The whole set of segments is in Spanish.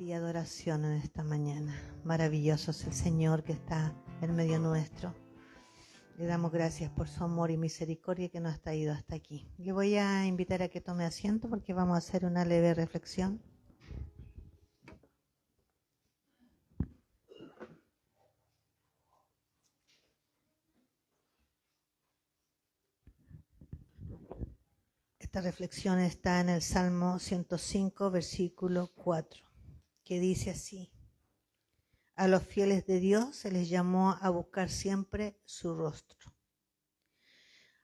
y adoración en esta mañana. Maravilloso es el Señor que está en medio nuestro. Le damos gracias por su amor y misericordia que nos ha traído hasta aquí. Le voy a invitar a que tome asiento porque vamos a hacer una leve reflexión. Esta reflexión está en el Salmo 105, versículo 4, que dice así: a los fieles de Dios se les llamó a buscar siempre su rostro.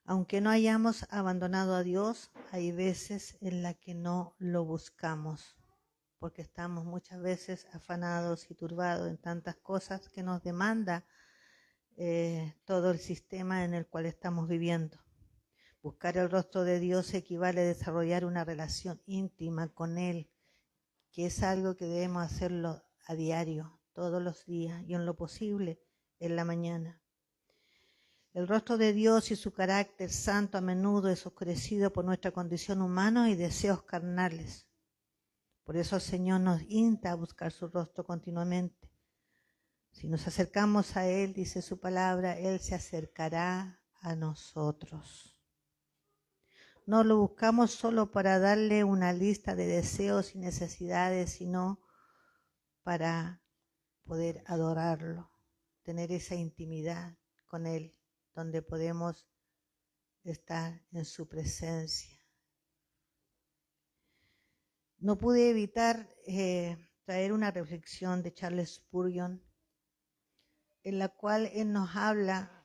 Aunque no hayamos abandonado a Dios, hay veces en las que no lo buscamos, porque estamos muchas veces afanados y turbados en tantas cosas que nos demanda todo el sistema en el cual estamos viviendo. Buscar el rostro de Dios equivale a desarrollar una relación íntima con Él, que es algo que debemos hacerlo a diario, todos los días y en lo posible en la mañana. El rostro de Dios y su carácter santo a menudo es oscurecido por nuestra condición humana y deseos carnales. Por eso el Señor nos insta a buscar su rostro continuamente. Si nos acercamos a Él, dice su palabra, Él se acercará a nosotros. No lo buscamos solo para darle una lista de deseos y necesidades, sino para poder adorarlo, tener esa intimidad con Él, donde podemos estar en su presencia. No pude evitar traer una reflexión de Charles Spurgeon, en la cual él nos habla,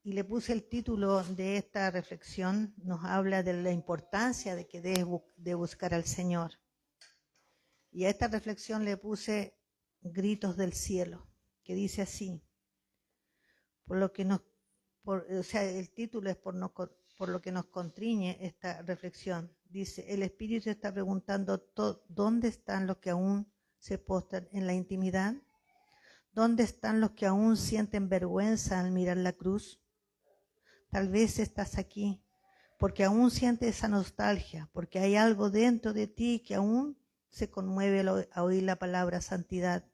y le puse el título de esta reflexión, nos habla de la importancia de buscar al Señor. Y a esta reflexión le puse gritos del cielo, que dice así, el título es por lo que nos constriñe esta reflexión. Dice, el Espíritu está preguntando, ¿dónde están los que aún se postran en la intimidad? ¿Dónde están los que aún sienten vergüenza al mirar la cruz? Tal vez estás aquí porque aún sientes esa nostalgia, porque hay algo dentro de ti que aún se conmueve al oír la palabra santidad.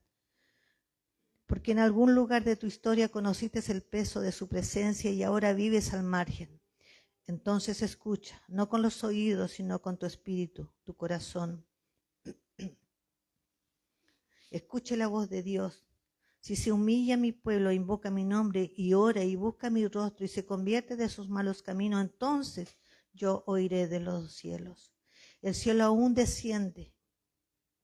Porque en algún lugar de tu historia conociste el peso de su presencia y ahora vives al margen. Entonces escucha, no con los oídos, sino con tu espíritu, tu corazón. Escuche la voz de Dios. Si se humilla mi pueblo, invoca mi nombre y ora y busca mi rostro y se convierte de sus malos caminos, entonces yo oiré de los cielos. El cielo aún desciende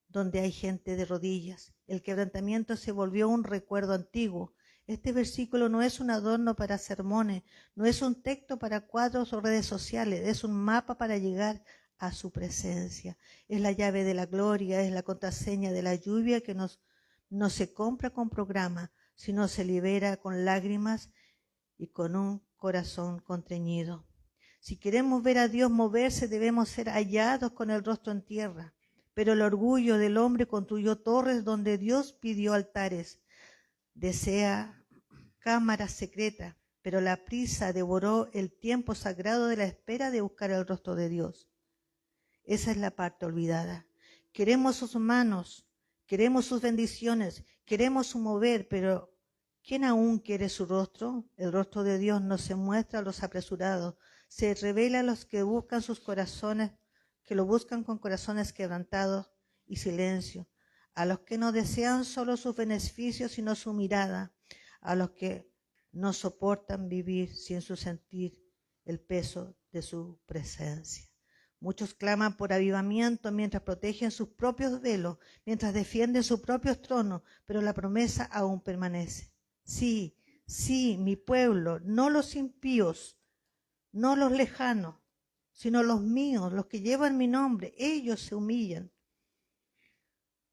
donde hay gente de rodillas. El quebrantamiento se volvió un recuerdo antiguo. Este versículo no es un adorno para sermones, no es un texto para cuadros o redes sociales, es un mapa para llegar a su presencia. Es la llave de la gloria, es la contraseña de la lluvia que no se compra con programa, sino se libera con lágrimas y con un corazón constreñido. Si queremos ver a Dios moverse, debemos ser hallados con el rostro en tierra. Pero el orgullo del hombre construyó torres donde Dios pidió altares. Desea cámaras secretas, pero la prisa devoró el tiempo sagrado de la espera de buscar el rostro de Dios. Esa es la parte olvidada. Queremos sus manos, queremos sus bendiciones, queremos su mover, pero ¿quién aún quiere su rostro? El rostro de Dios no se muestra a los apresurados, se revela a los que buscan sus corazones, que lo buscan con corazones quebrantados y silencio, a los que no desean solo sus beneficios, sino su mirada, a los que no soportan vivir sin sentir el peso de su presencia. Muchos claman por avivamiento mientras protegen sus propios velos, mientras defienden sus propios tronos, pero la promesa aún permanece. Sí, sí, mi pueblo, no los impíos, no los lejanos, sino los míos, los que llevan mi nombre, ellos se humillan.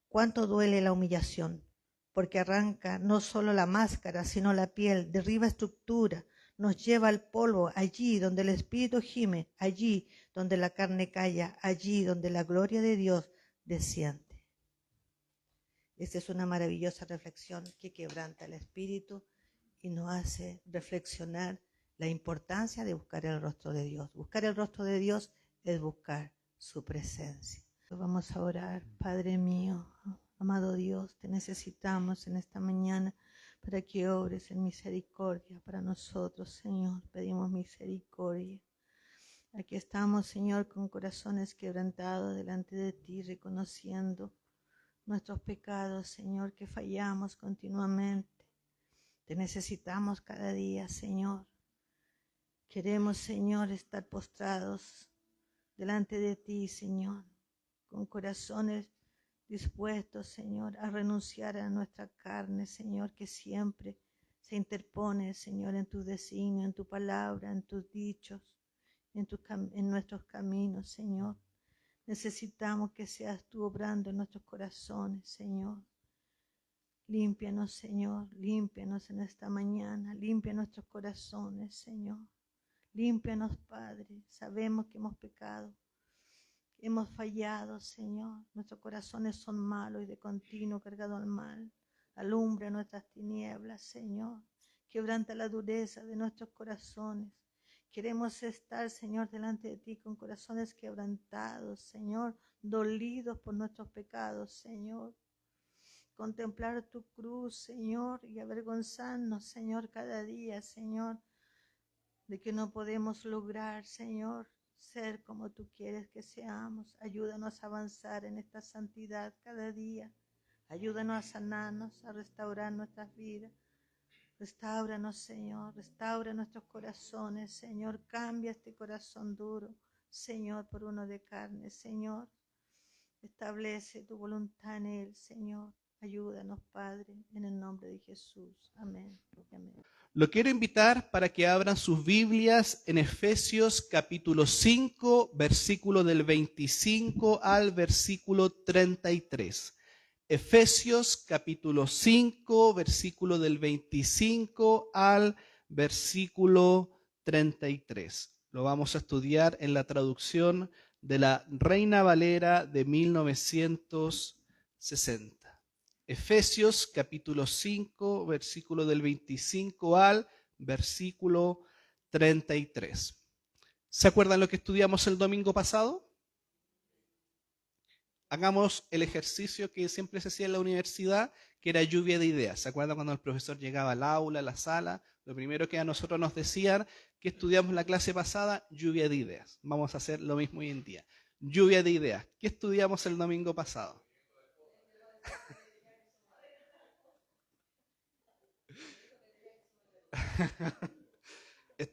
¿Cuánto duele la humillación? Porque arranca no solo la máscara, sino la piel, derriba estructura, nos lleva al polvo, allí donde el espíritu gime, allí donde la carne calla, allí donde la gloria de Dios desciende. Esta es una maravillosa reflexión que quebranta el espíritu y nos hace reflexionar la importancia de buscar el rostro de Dios. Buscar el rostro de Dios es buscar su presencia. Vamos a orar. Padre mío, amado Dios, te necesitamos en esta mañana para que obres en misericordia para nosotros, Señor. Pedimos misericordia. Aquí estamos, Señor, con corazones quebrantados delante de ti, reconociendo nuestros pecados, Señor, que fallamos continuamente. Te necesitamos cada día, Señor. Queremos, Señor, estar postrados delante de ti, Señor, con corazones dispuestos, Señor, a renunciar a nuestra carne, Señor, que siempre se interpone, Señor, en tu designio, en tu palabra, en tus dichos, en nuestros caminos, Señor. Necesitamos que seas tú obrando en nuestros corazones, Señor. Límpianos, Señor, límpianos en esta mañana, limpia nuestros corazones, Señor. Límpianos, Padre. Sabemos que hemos pecado, hemos fallado, Señor. Nuestros corazones son malos y de continuo cargados al mal. Alumbra nuestras tinieblas, Señor. Quebranta la dureza de nuestros corazones. Queremos estar, Señor, delante de ti con corazones quebrantados, Señor, dolidos por nuestros pecados, Señor. Contemplar tu cruz, Señor, y avergonzarnos, Señor, cada día, Señor, de que no podemos lograr, Señor, ser como tú quieres que seamos. Ayúdanos a avanzar en esta santidad cada día. Ayúdanos a sanarnos, a restaurar nuestras vidas. Restáuranos, Señor, restaura nuestros corazones, Señor. Cambia este corazón duro, Señor, por uno de carne, Señor. Establece tu voluntad en él, Señor. Ayúdanos, Padre, en el nombre de Jesús. Amén. Amén. Lo quiero invitar para que abran sus Biblias en Efesios capítulo 5, versículo del 25 al versículo 33. Efesios capítulo 5, versículo del 25 al versículo 33. Lo vamos a estudiar en la traducción de la Reina Valera de 1960. Efesios capítulo 5, versículo del 25 al versículo 33. ¿Se acuerdan lo que estudiamos el domingo pasado? Hagamos el ejercicio que siempre se hacía en la universidad, que era lluvia de ideas. ¿Se acuerdan cuando el profesor llegaba al aula, a la sala? Lo primero que a nosotros nos decían que estudiamos la clase pasada, lluvia de ideas. Vamos a hacer lo mismo hoy en día. Lluvia de ideas. ¿Qué estudiamos el domingo pasado?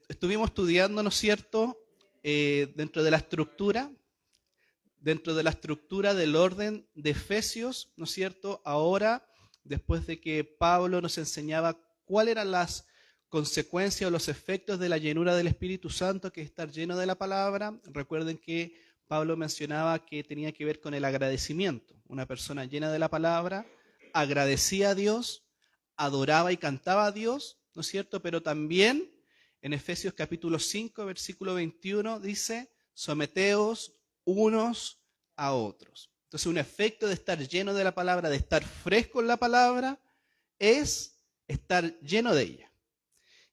Estuvimos estudiando, ¿no es cierto?, dentro de la estructura del orden de Efesios, ¿no es cierto? Ahora, después de que Pablo nos enseñaba cuáles eran las consecuencias o los efectos de la llenura del Espíritu Santo, que es estar lleno de la palabra, recuerden que Pablo mencionaba que tenía que ver con el agradecimiento. Una persona llena de la palabra agradecía a Dios, adoraba y cantaba a Dios, ¿no es cierto? Pero también en Efesios capítulo 5, versículo 21 dice, someteos unos a otros. Entonces, un efecto de estar lleno de la palabra, de estar fresco en la palabra, es estar lleno de ella.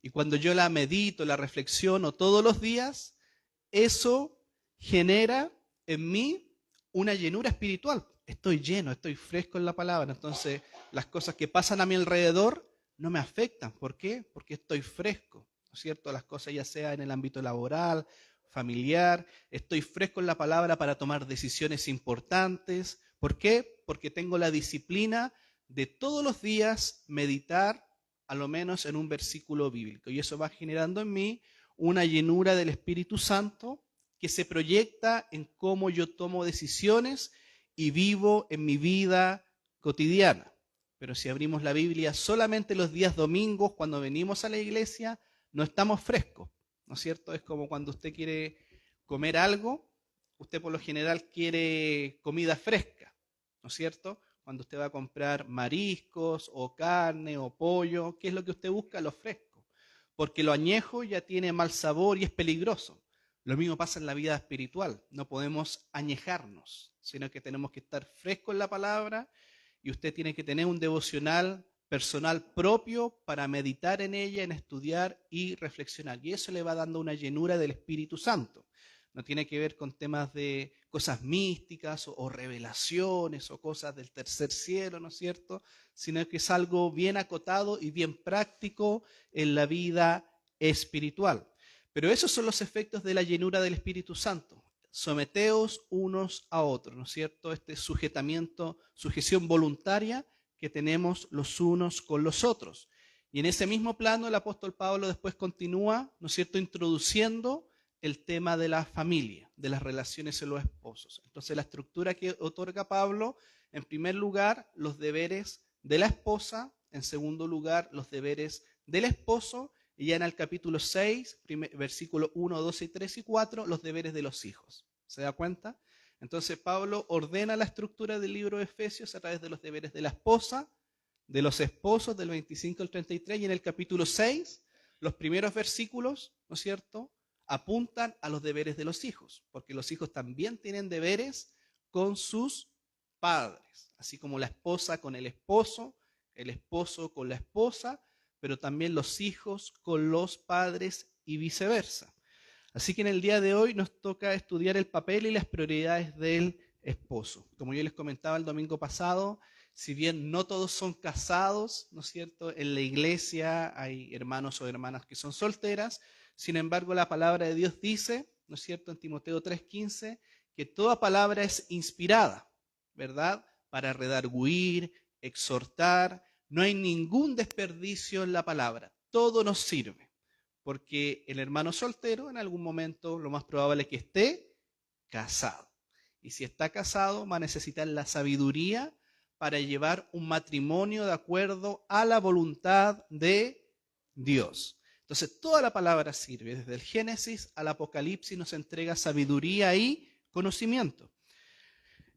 Y cuando yo la medito, la reflexiono todos los días, eso genera en mí una llenura espiritual. Estoy lleno, estoy fresco en la palabra. Entonces, las cosas que pasan a mi alrededor no me afectan. ¿Por qué? Porque estoy fresco, ¿no es cierto? Las cosas ya sea en el ámbito laboral, familiar, estoy fresco en la palabra para tomar decisiones importantes. ¿Por qué? Porque tengo la disciplina de todos los días meditar a lo menos en un versículo bíblico. Y eso va generando en mí una llenura del Espíritu Santo que se proyecta en cómo yo tomo decisiones y vivo en mi vida cotidiana. Pero si abrimos la Biblia solamente los días domingos, cuando venimos a la iglesia, no estamos frescos, ¿no es cierto? Es como cuando usted quiere comer algo, usted por lo general quiere comida fresca, ¿no es cierto? Cuando usted va a comprar mariscos o carne o pollo, ¿qué es lo que usted busca? Lo fresco. Porque lo añejo ya tiene mal sabor y es peligroso. Lo mismo pasa en la vida espiritual. No podemos añejarnos, sino que tenemos que estar frescos en la palabra y usted tiene que tener un devocional personal propio para meditar en ella, en estudiar y reflexionar. Y eso le va dando una llenura del Espíritu Santo. No tiene que ver con temas de cosas místicas o revelaciones o cosas del tercer cielo, ¿no es cierto? Sino que es algo bien acotado y bien práctico en la vida espiritual. Pero esos son los efectos de la llenura del Espíritu Santo. Someteos unos a otros, ¿no es cierto? Este sujetamiento, sujeción voluntaria que tenemos los unos con los otros. Y en ese mismo plano el apóstol Pablo después continúa, ¿no es cierto?, introduciendo el tema de la familia, de las relaciones en los esposos. Entonces la estructura que otorga Pablo, en primer lugar, los deberes de la esposa, en segundo lugar, los deberes del esposo, y ya en el capítulo 6, versículos 1, 12, 3 y 4, los deberes de los hijos. ¿Se da cuenta? Entonces Pablo ordena la estructura del libro de Efesios a través de los deberes de la esposa, de los esposos, del 25 al 33, y en el capítulo 6, los primeros versículos, ¿no es cierto?, apuntan a los deberes de los hijos, porque los hijos también tienen deberes con sus padres, así como la esposa con el esposo con la esposa, pero también los hijos con los padres y viceversa. Así que en el día de hoy nos toca estudiar el papel y las prioridades del esposo. Como yo les comentaba el domingo pasado, si bien no todos son casados, ¿no es cierto?, en la iglesia hay hermanos o hermanas que son solteras. Sin embargo, la palabra de Dios dice, ¿no es cierto?, en Timoteo 3:15, que toda palabra es inspirada, ¿verdad?, para redarguir, exhortar. No hay ningún desperdicio en la palabra. Todo nos sirve. Porque el hermano soltero en algún momento lo más probable es que esté casado. Y si está casado va a necesitar la sabiduría para llevar un matrimonio de acuerdo a la voluntad de Dios. Entonces toda la palabra sirve, desde el Génesis al Apocalipsis nos entrega sabiduría y conocimiento.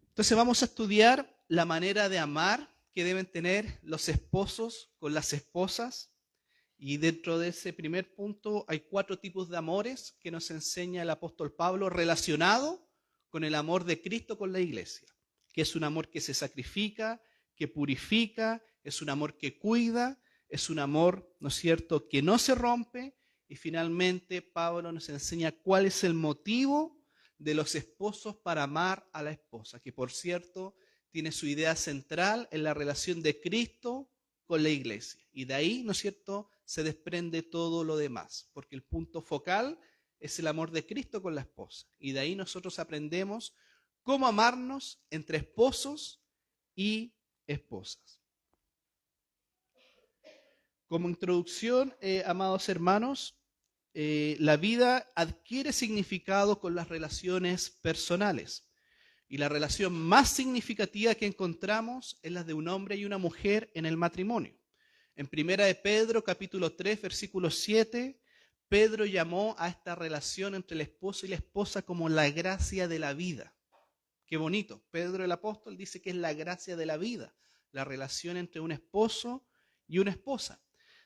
Entonces vamos a estudiar la manera de amar que deben tener los esposos con las esposas. Y dentro de ese primer punto hay 4 tipos de amores que nos enseña el apóstol Pablo relacionado con el amor de Cristo con la iglesia, que es un amor que se sacrifica, que purifica, es un amor que cuida, es un amor, ¿no es cierto?, que no se rompe. Y finalmente Pablo nos enseña cuál es el motivo de los esposos para amar a la esposa, que por cierto tiene su idea central en la relación de Cristo con la iglesia. Y de ahí, ¿no es cierto?, se desprende todo lo demás, porque el punto focal es el amor de Cristo con la esposa. Y de ahí nosotros aprendemos cómo amarnos entre esposos y esposas. Como introducción, amados hermanos, la vida adquiere significado con las relaciones personales. Y la relación más significativa que encontramos es la de un hombre y una mujer en el matrimonio. En 1 de Pedro, capítulo 3, versículo 7, Pedro llamó a esta relación entre el esposo y la esposa como la gracia de la vida. Qué bonito. Pedro el apóstol dice que es la gracia de la vida, la relación entre un esposo y una esposa.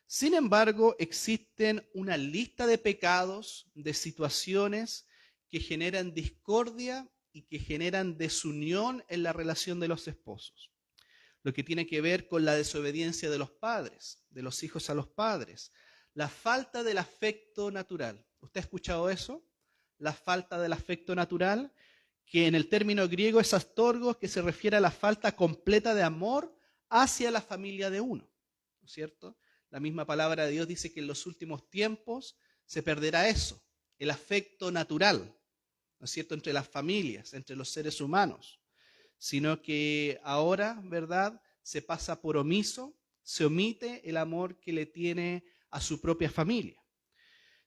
Sin embargo, existen una lista de pecados, de situaciones que generan discordia y que generan desunión en la relación de los esposos. Lo que tiene que ver con la desobediencia de los padres, de los hijos a los padres, la falta del afecto natural. ¿Usted ha escuchado eso? La falta del afecto natural, que en el término griego es astorgos, que se refiere a la falta completa de amor hacia la familia de uno, ¿no es cierto? La misma palabra de Dios dice que en los últimos tiempos se perderá eso, el afecto natural, ¿no es cierto?, entre las familias, entre los seres humanos, sino que ahora, ¿verdad?, se pasa por omiso, se omite el amor que le tiene a su propia familia.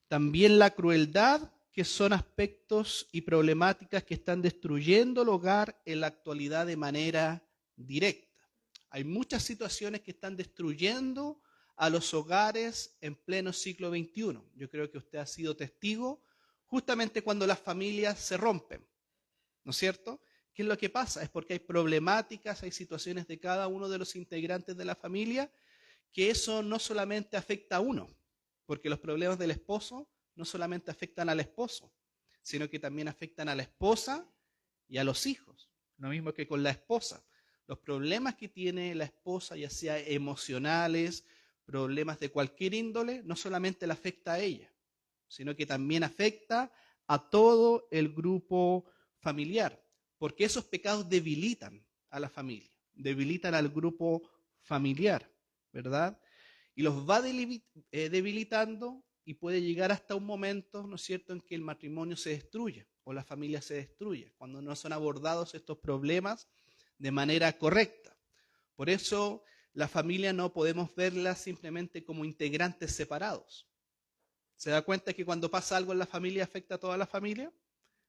También la crueldad, que son aspectos y problemáticas que están destruyendo el hogar en la actualidad de manera directa. Hay muchas situaciones que están destruyendo a los hogares en pleno siglo XXI. Yo creo que usted ha sido testigo justamente cuando las familias se rompen, ¿no es cierto? ¿Qué es lo que pasa? Es porque hay problemáticas, hay situaciones de cada uno de los integrantes de la familia que eso no solamente afecta a uno, porque los problemas del esposo no solamente afectan al esposo, sino que también afectan a la esposa y a los hijos. Lo mismo que con la esposa. Los problemas que tiene la esposa, ya sea emocionales, problemas de cualquier índole, no solamente le afecta a ella, sino que también afecta a todo el grupo familiar. porque esos pecados debilitan a la familia, debilitan al grupo familiar, ¿verdad? Y los va debilitando y puede llegar hasta un momento, ¿no es cierto?, en que el matrimonio se destruye o la familia se destruye, cuando no son abordados estos problemas de manera correcta. Por eso la familia no podemos verla simplemente como integrantes separados. ¿Se da cuenta que cuando pasa algo en la familia afecta a toda la familia?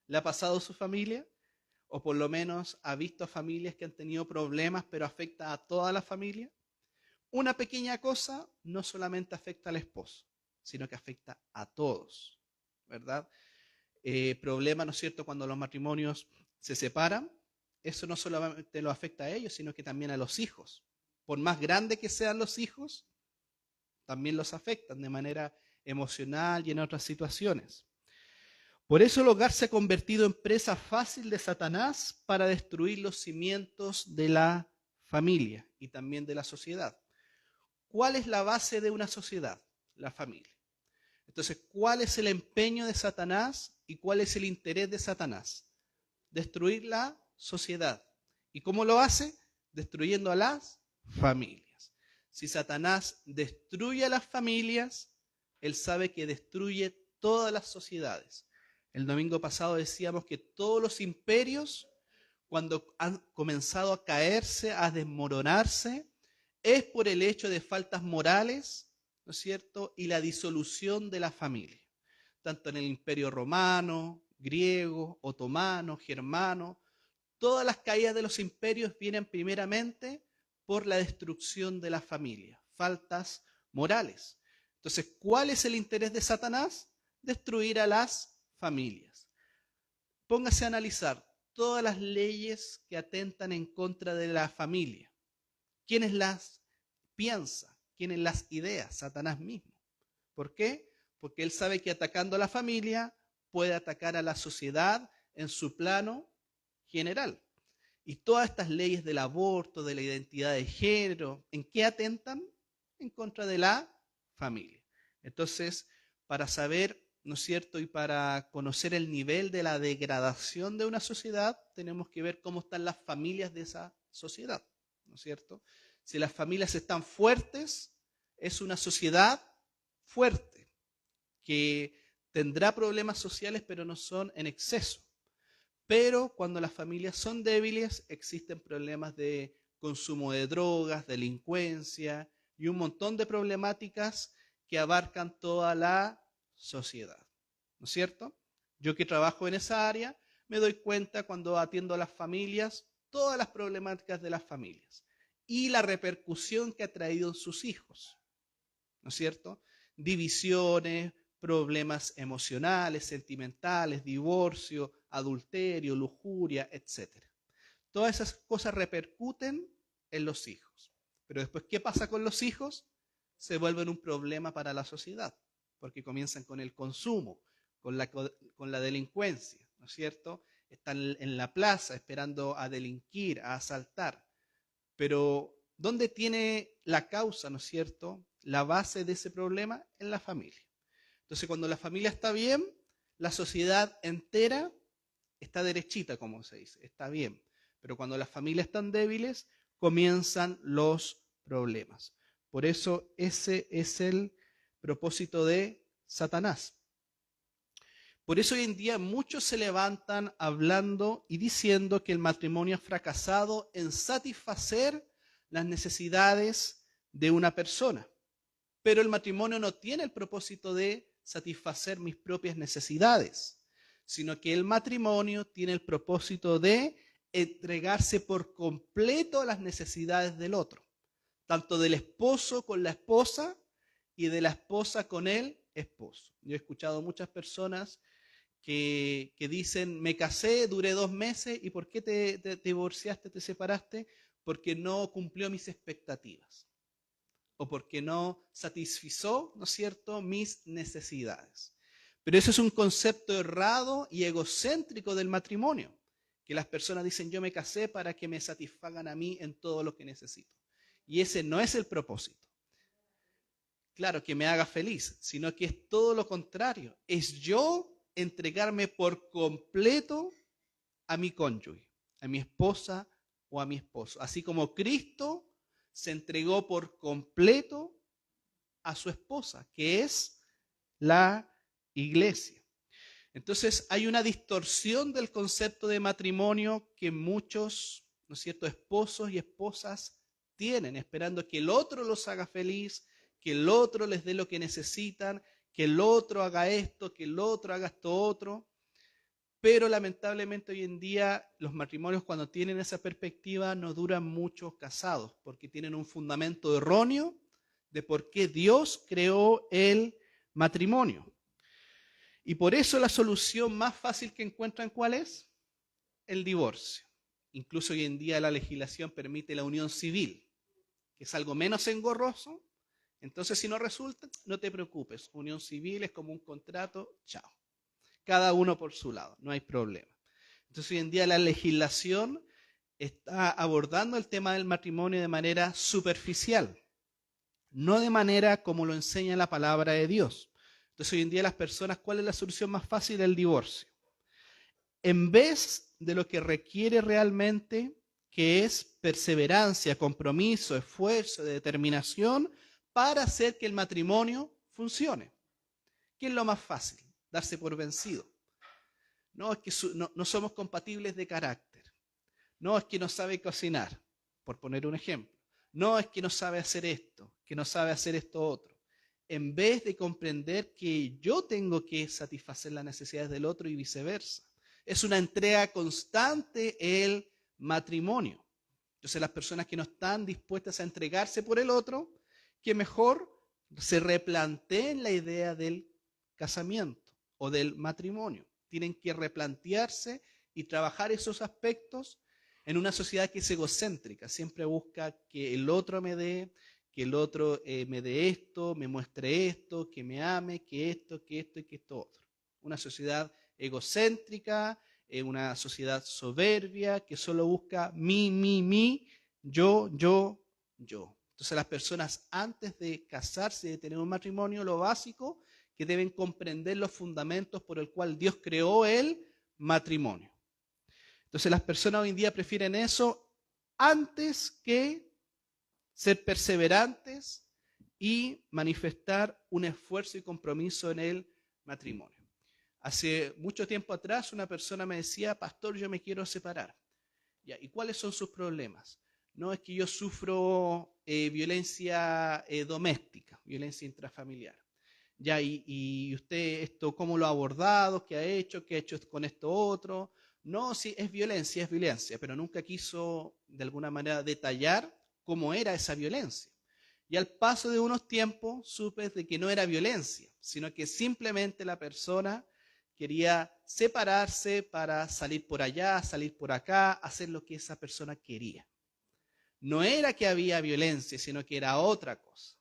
¿Le ha pasado a su familia? O por lo menos ha visto a familias que han tenido problemas, pero afecta a toda la familia. Una pequeña cosa no solamente afecta al esposo, sino que afecta a todos, ¿verdad? Problema, ¿no es cierto?, cuando los matrimonios se separan, eso no solamente lo afecta a ellos, sino que también a los hijos. Por más grandes que sean los hijos, también los afectan de manera emocional y en otras situaciones. Por eso el hogar se ha convertido en presa fácil de Satanás para destruir los cimientos de la familia y también de la sociedad. ¿Cuál es la base de una sociedad? La familia. Entonces, ¿cuál es el empeño de Satanás y cuál es el interés de Satanás? Destruir la sociedad. ¿Y cómo lo hace? Destruyendo a las familias. Si Satanás destruye a las familias, él sabe que destruye todas las sociedades. El domingo pasado decíamos que todos los imperios, cuando han comenzado a caerse, a desmoronarse, es por el hecho de faltas morales, ¿no es cierto?, y la disolución de la familia, tanto en el Imperio Romano, griego, otomano, germano. Todas las caídas de los imperios vienen primeramente por la destrucción de la familia, faltas morales. Entonces, ¿cuál es el interés de Satanás? Destruir a las familias. Póngase a analizar todas las leyes que atentan en contra de la familia. ¿Quiénes las piensa? ¿Quiénes las idea? Satanás mismo. ¿Por qué? Porque él sabe que atacando a la familia puede atacar a la sociedad en su plano general. Y todas estas leyes del aborto, de la identidad de género, ¿en qué atentan? En contra de la familia. Entonces, para saber, ¿no es cierto?, y para conocer el nivel de la degradación de una sociedad, tenemos que ver cómo están las familias de esa sociedad, ¿no es cierto? Si las familias están fuertes, es una sociedad fuerte, que tendrá problemas sociales, pero no son en exceso. Pero cuando las familias son débiles, existen problemas de consumo de drogas, delincuencia y un montón de problemáticas que abarcan toda la sociedad. ¿No es cierto? Yo que trabajo en esa área, me doy cuenta cuando atiendo a las familias, todas las problemáticas de las familias y la repercusión que ha traído en sus hijos. ¿No es cierto? Divisiones, problemas emocionales, sentimentales, divorcio, adulterio, lujuria, etc. Todas esas cosas repercuten en los hijos. Pero después, ¿qué pasa con los hijos? Se vuelven un problema para la sociedad, porque comienzan con el consumo, con la delincuencia, ¿no es cierto? Están en la plaza esperando a delinquir, a asaltar. Pero, ¿dónde tiene la causa, ¿no es cierto?, la base de ese problema? En la familia. Entonces, cuando la familia está bien, la sociedad entera está derechita, como se dice, está bien. Pero cuando las familias están débiles, comienzan los problemas. Por eso ese es el propósito de Satanás. Por eso hoy en día muchos se levantan hablando y diciendo que el matrimonio ha fracasado en satisfacer las necesidades de una persona. Pero el matrimonio no tiene el propósito de satisfacer mis propias necesidades, sino que el matrimonio tiene el propósito de entregarse por completo a las necesidades del otro, tanto del esposo con la esposa y de la esposa con el esposo. Yo he escuchado muchas personas que dicen, me casé, duré 2 meses, ¿y por qué te divorciaste, te separaste? Porque no cumplió mis expectativas, o porque no satisfizo, ¿no es cierto?, mis necesidades. Pero eso es un concepto errado y egocéntrico del matrimonio, que las personas dicen, yo me casé para que me satisfagan a mí en todo lo que necesito. Y ese no es el propósito. Claro, que me haga feliz, sino que es todo lo contrario. Es yo entregarme por completo a mi cónyuge, a mi esposa o a mi esposo. Así como Cristo se entregó por completo a su esposa, que es la iglesia. Entonces hay una distorsión del concepto de matrimonio que muchos, ¿no es cierto?, esposos y esposas tienen, esperando que el otro los haga feliz, que el otro les dé lo que necesitan, que el otro haga esto, que el otro haga esto otro. Pero lamentablemente hoy en día los matrimonios, cuando tienen esa perspectiva, no duran mucho casados, porque tienen un fundamento erróneo de por qué Dios creó el matrimonio. Y por eso la solución más fácil que encuentran, ¿cuál es? El divorcio. Incluso hoy en día la legislación permite la unión civil, que es algo menos engorroso. Entonces, si no resulta, no te preocupes. Unión civil es como un contrato, chao. Cada uno por su lado, no hay problema. Entonces, hoy en día la legislación está abordando el tema del matrimonio de manera superficial, no de manera como lo enseña la palabra de Dios. Entonces, hoy en día las personas, ¿cuál es la solución más fácil? El divorcio. En vez de lo que requiere realmente, que es perseverancia, compromiso, esfuerzo, determinación, para hacer que el matrimonio funcione. ¿Qué es lo más fácil? Darse por vencido. No, es que no somos compatibles de carácter. No, es que no sabe cocinar, por poner un ejemplo. No, es que no sabe hacer esto, que no sabe hacer esto otro. En vez de comprender que yo tengo que satisfacer las necesidades del otro y viceversa. Es una entrega constante el matrimonio. Entonces las personas que no están dispuestas a entregarse por el otro, que mejor se replanteen la idea del casamiento o del matrimonio. Tienen que replantearse y trabajar esos aspectos en una sociedad que es egocéntrica. Siempre busca que el otro me dé, que el otro me dé esto, me muestre esto, que me ame, que esto y que esto otro. Una sociedad egocéntrica, una sociedad soberbia que solo busca mi, yo. Entonces las personas antes de casarse y de tener un matrimonio, lo básico, que deben comprender los fundamentos por el cual Dios creó el matrimonio. Entonces las personas hoy en día prefieren eso antes que ser perseverantes y manifestar un esfuerzo y compromiso en el matrimonio. Hace mucho tiempo atrás una persona me decía, pastor, yo me quiero separar. Ya, ¿y cuáles son sus problemas? No, es que yo sufro violencia doméstica, violencia intrafamiliar. Ya, y usted esto, ¿cómo lo ha abordado? ¿Qué ha hecho con esto otro? No, sí, es violencia, pero nunca quiso de alguna manera detallar cómo era esa violencia. Y al paso de unos tiempos supe de que no era violencia, sino que simplemente la persona quería separarse para salir por allá, salir por acá, hacer lo que esa persona quería. No era que había violencia, sino que era otra cosa.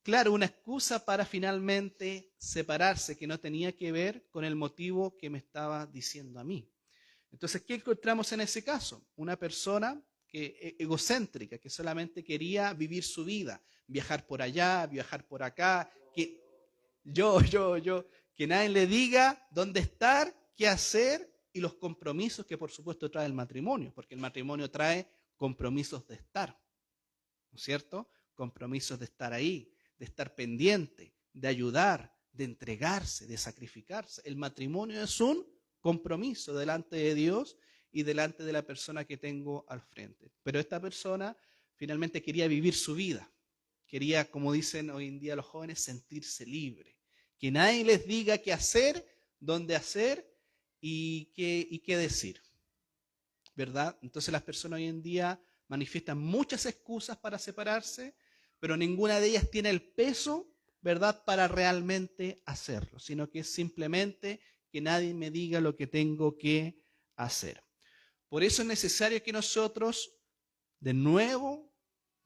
Claro, una excusa para finalmente separarse que no tenía que ver con el motivo que me estaba diciendo a mí. Entonces, ¿qué encontramos en ese caso? Una persona egocéntrica, que solamente quería vivir su vida, viajar por allá, viajar por acá, que que nadie le diga dónde estar, qué hacer y los compromisos que por supuesto trae el matrimonio, porque el matrimonio trae compromisos de estar, ¿no es cierto? Compromisos de estar ahí, de estar pendiente, de ayudar, de entregarse, de sacrificarse. El matrimonio es un compromiso delante de Dios y delante de la persona que tengo al frente. Pero esta persona finalmente quería vivir su vida. Quería, como dicen hoy en día los jóvenes, sentirse libre. Que nadie les diga qué hacer, dónde hacer y qué decir. ¿Verdad? Entonces las personas hoy en día manifiestan muchas excusas para separarse, pero ninguna de ellas tiene el peso, ¿verdad?, para realmente hacerlo, sino que es simplemente que nadie me diga lo que tengo que hacer. Por eso es necesario que nosotros, de nuevo,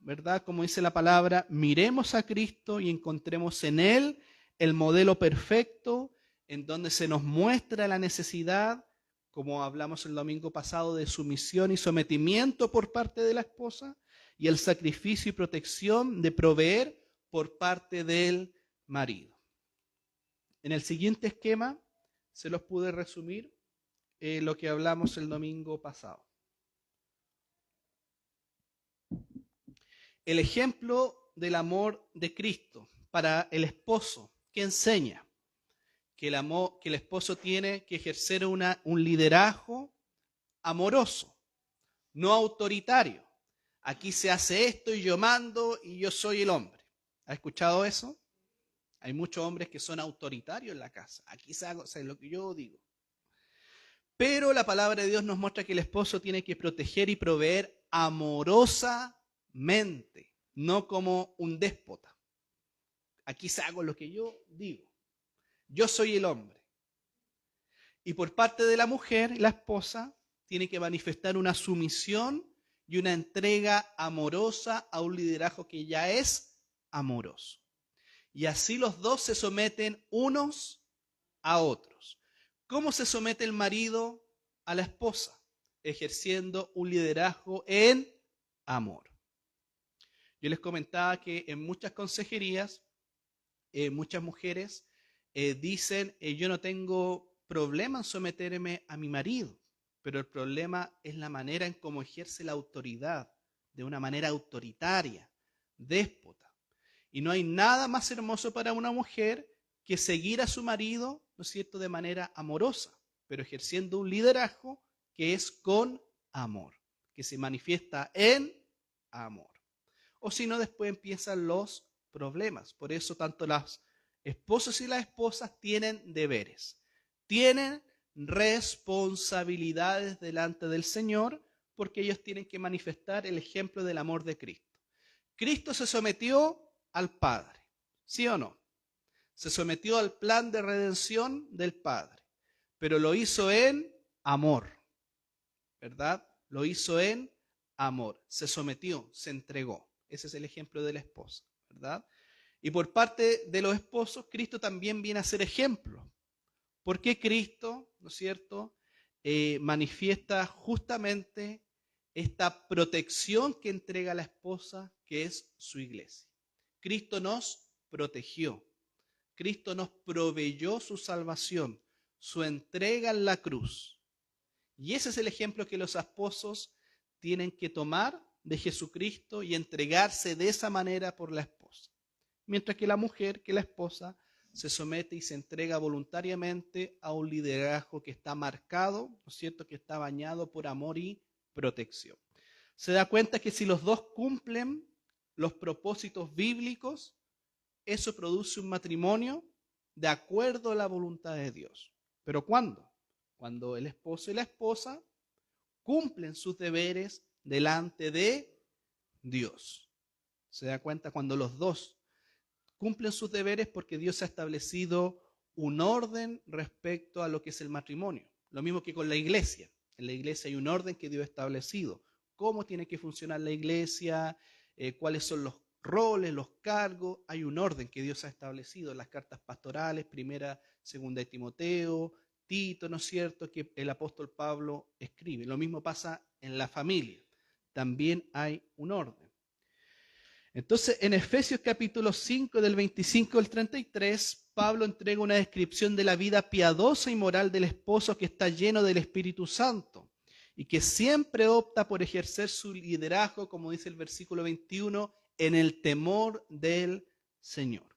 ¿verdad?, como dice la palabra, miremos a Cristo y encontremos en Él el modelo perfecto en donde se nos muestra la necesidad, como hablamos el domingo pasado, de sumisión y sometimiento por parte de la esposa y el sacrificio y protección de proveer por parte del marido. En el siguiente esquema se los pude resumir. lo que hablamos el domingo pasado. El ejemplo del amor de Cristo para el esposo, que enseña que el esposo tiene que ejercer un liderazgo amoroso, no autoritario. Aquí se hace esto y yo mando y yo soy el hombre. ¿Ha escuchado eso? Hay muchos hombres que son autoritarios en la casa. Aquí se hace lo que yo digo. Pero la palabra de Dios nos muestra que el esposo tiene que proteger y proveer amorosamente, no como un déspota. Aquí se hago lo que yo digo. Yo soy el hombre. Y por parte de la mujer, la esposa tiene que manifestar una sumisión y una entrega amorosa a un liderazgo que ya es amoroso. Y así los dos se someten unos a otros. ¿Cómo se somete el marido a la esposa? Ejerciendo un liderazgo en amor. Yo les comentaba que en muchas consejerías, muchas mujeres dicen, yo no tengo problema en someterme a mi marido, pero el problema es la manera en cómo ejerce la autoridad, de una manera autoritaria, déspota. Y no hay nada más hermoso para una mujer que seguir a su marido, ¿no es cierto?, de manera amorosa, pero ejerciendo un liderazgo que es con amor, que se manifiesta en amor. O si no, después empiezan los problemas. Por eso tanto las esposos y las esposas tienen deberes, tienen responsabilidades delante del Señor, porque ellos tienen que manifestar el ejemplo del amor de Cristo. Cristo se sometió al Padre, ¿sí o no? Se sometió al plan de redención del Padre, pero lo hizo en amor, ¿verdad? Lo hizo en amor, se sometió, se entregó. Ese es el ejemplo de la esposa, ¿verdad? Y por parte de los esposos, Cristo también viene a ser ejemplo. ¿Por qué Cristo, no es cierto, manifiesta justamente esta protección que entrega la esposa, que es su iglesia? Cristo nos protegió. Cristo nos proveyó su salvación, su entrega en la cruz. Y ese es el ejemplo que los esposos tienen que tomar de Jesucristo y entregarse de esa manera por la esposa. Mientras que la mujer, que la esposa, se somete y se entrega voluntariamente a un liderazgo que está marcado, ¿no es cierto?, que está bañado por amor y protección. Se da cuenta que si los dos cumplen los propósitos bíblicos, eso produce un matrimonio de acuerdo a la voluntad de Dios. ¿Pero cuándo? Cuando el esposo y la esposa cumplen sus deberes delante de Dios. Se da cuenta cuando los dos cumplen sus deberes, porque Dios ha establecido un orden respecto a lo que es el matrimonio. Lo mismo que con la iglesia. En la iglesia hay un orden que Dios ha establecido. Cómo tiene que funcionar la iglesia, cuáles son los roles, los cargos. Hay un orden que Dios ha establecido en las cartas pastorales, primera, segunda de Timoteo, Tito, ¿no es cierto?, que el apóstol Pablo escribe. Lo mismo pasa en la familia. También hay un orden. Entonces, en Efesios capítulo 5, del 25 al 33, Pablo entrega una descripción de la vida piadosa y moral del esposo que está lleno del Espíritu Santo y que siempre opta por ejercer su liderazgo, como dice el versículo 21, en el temor del Señor.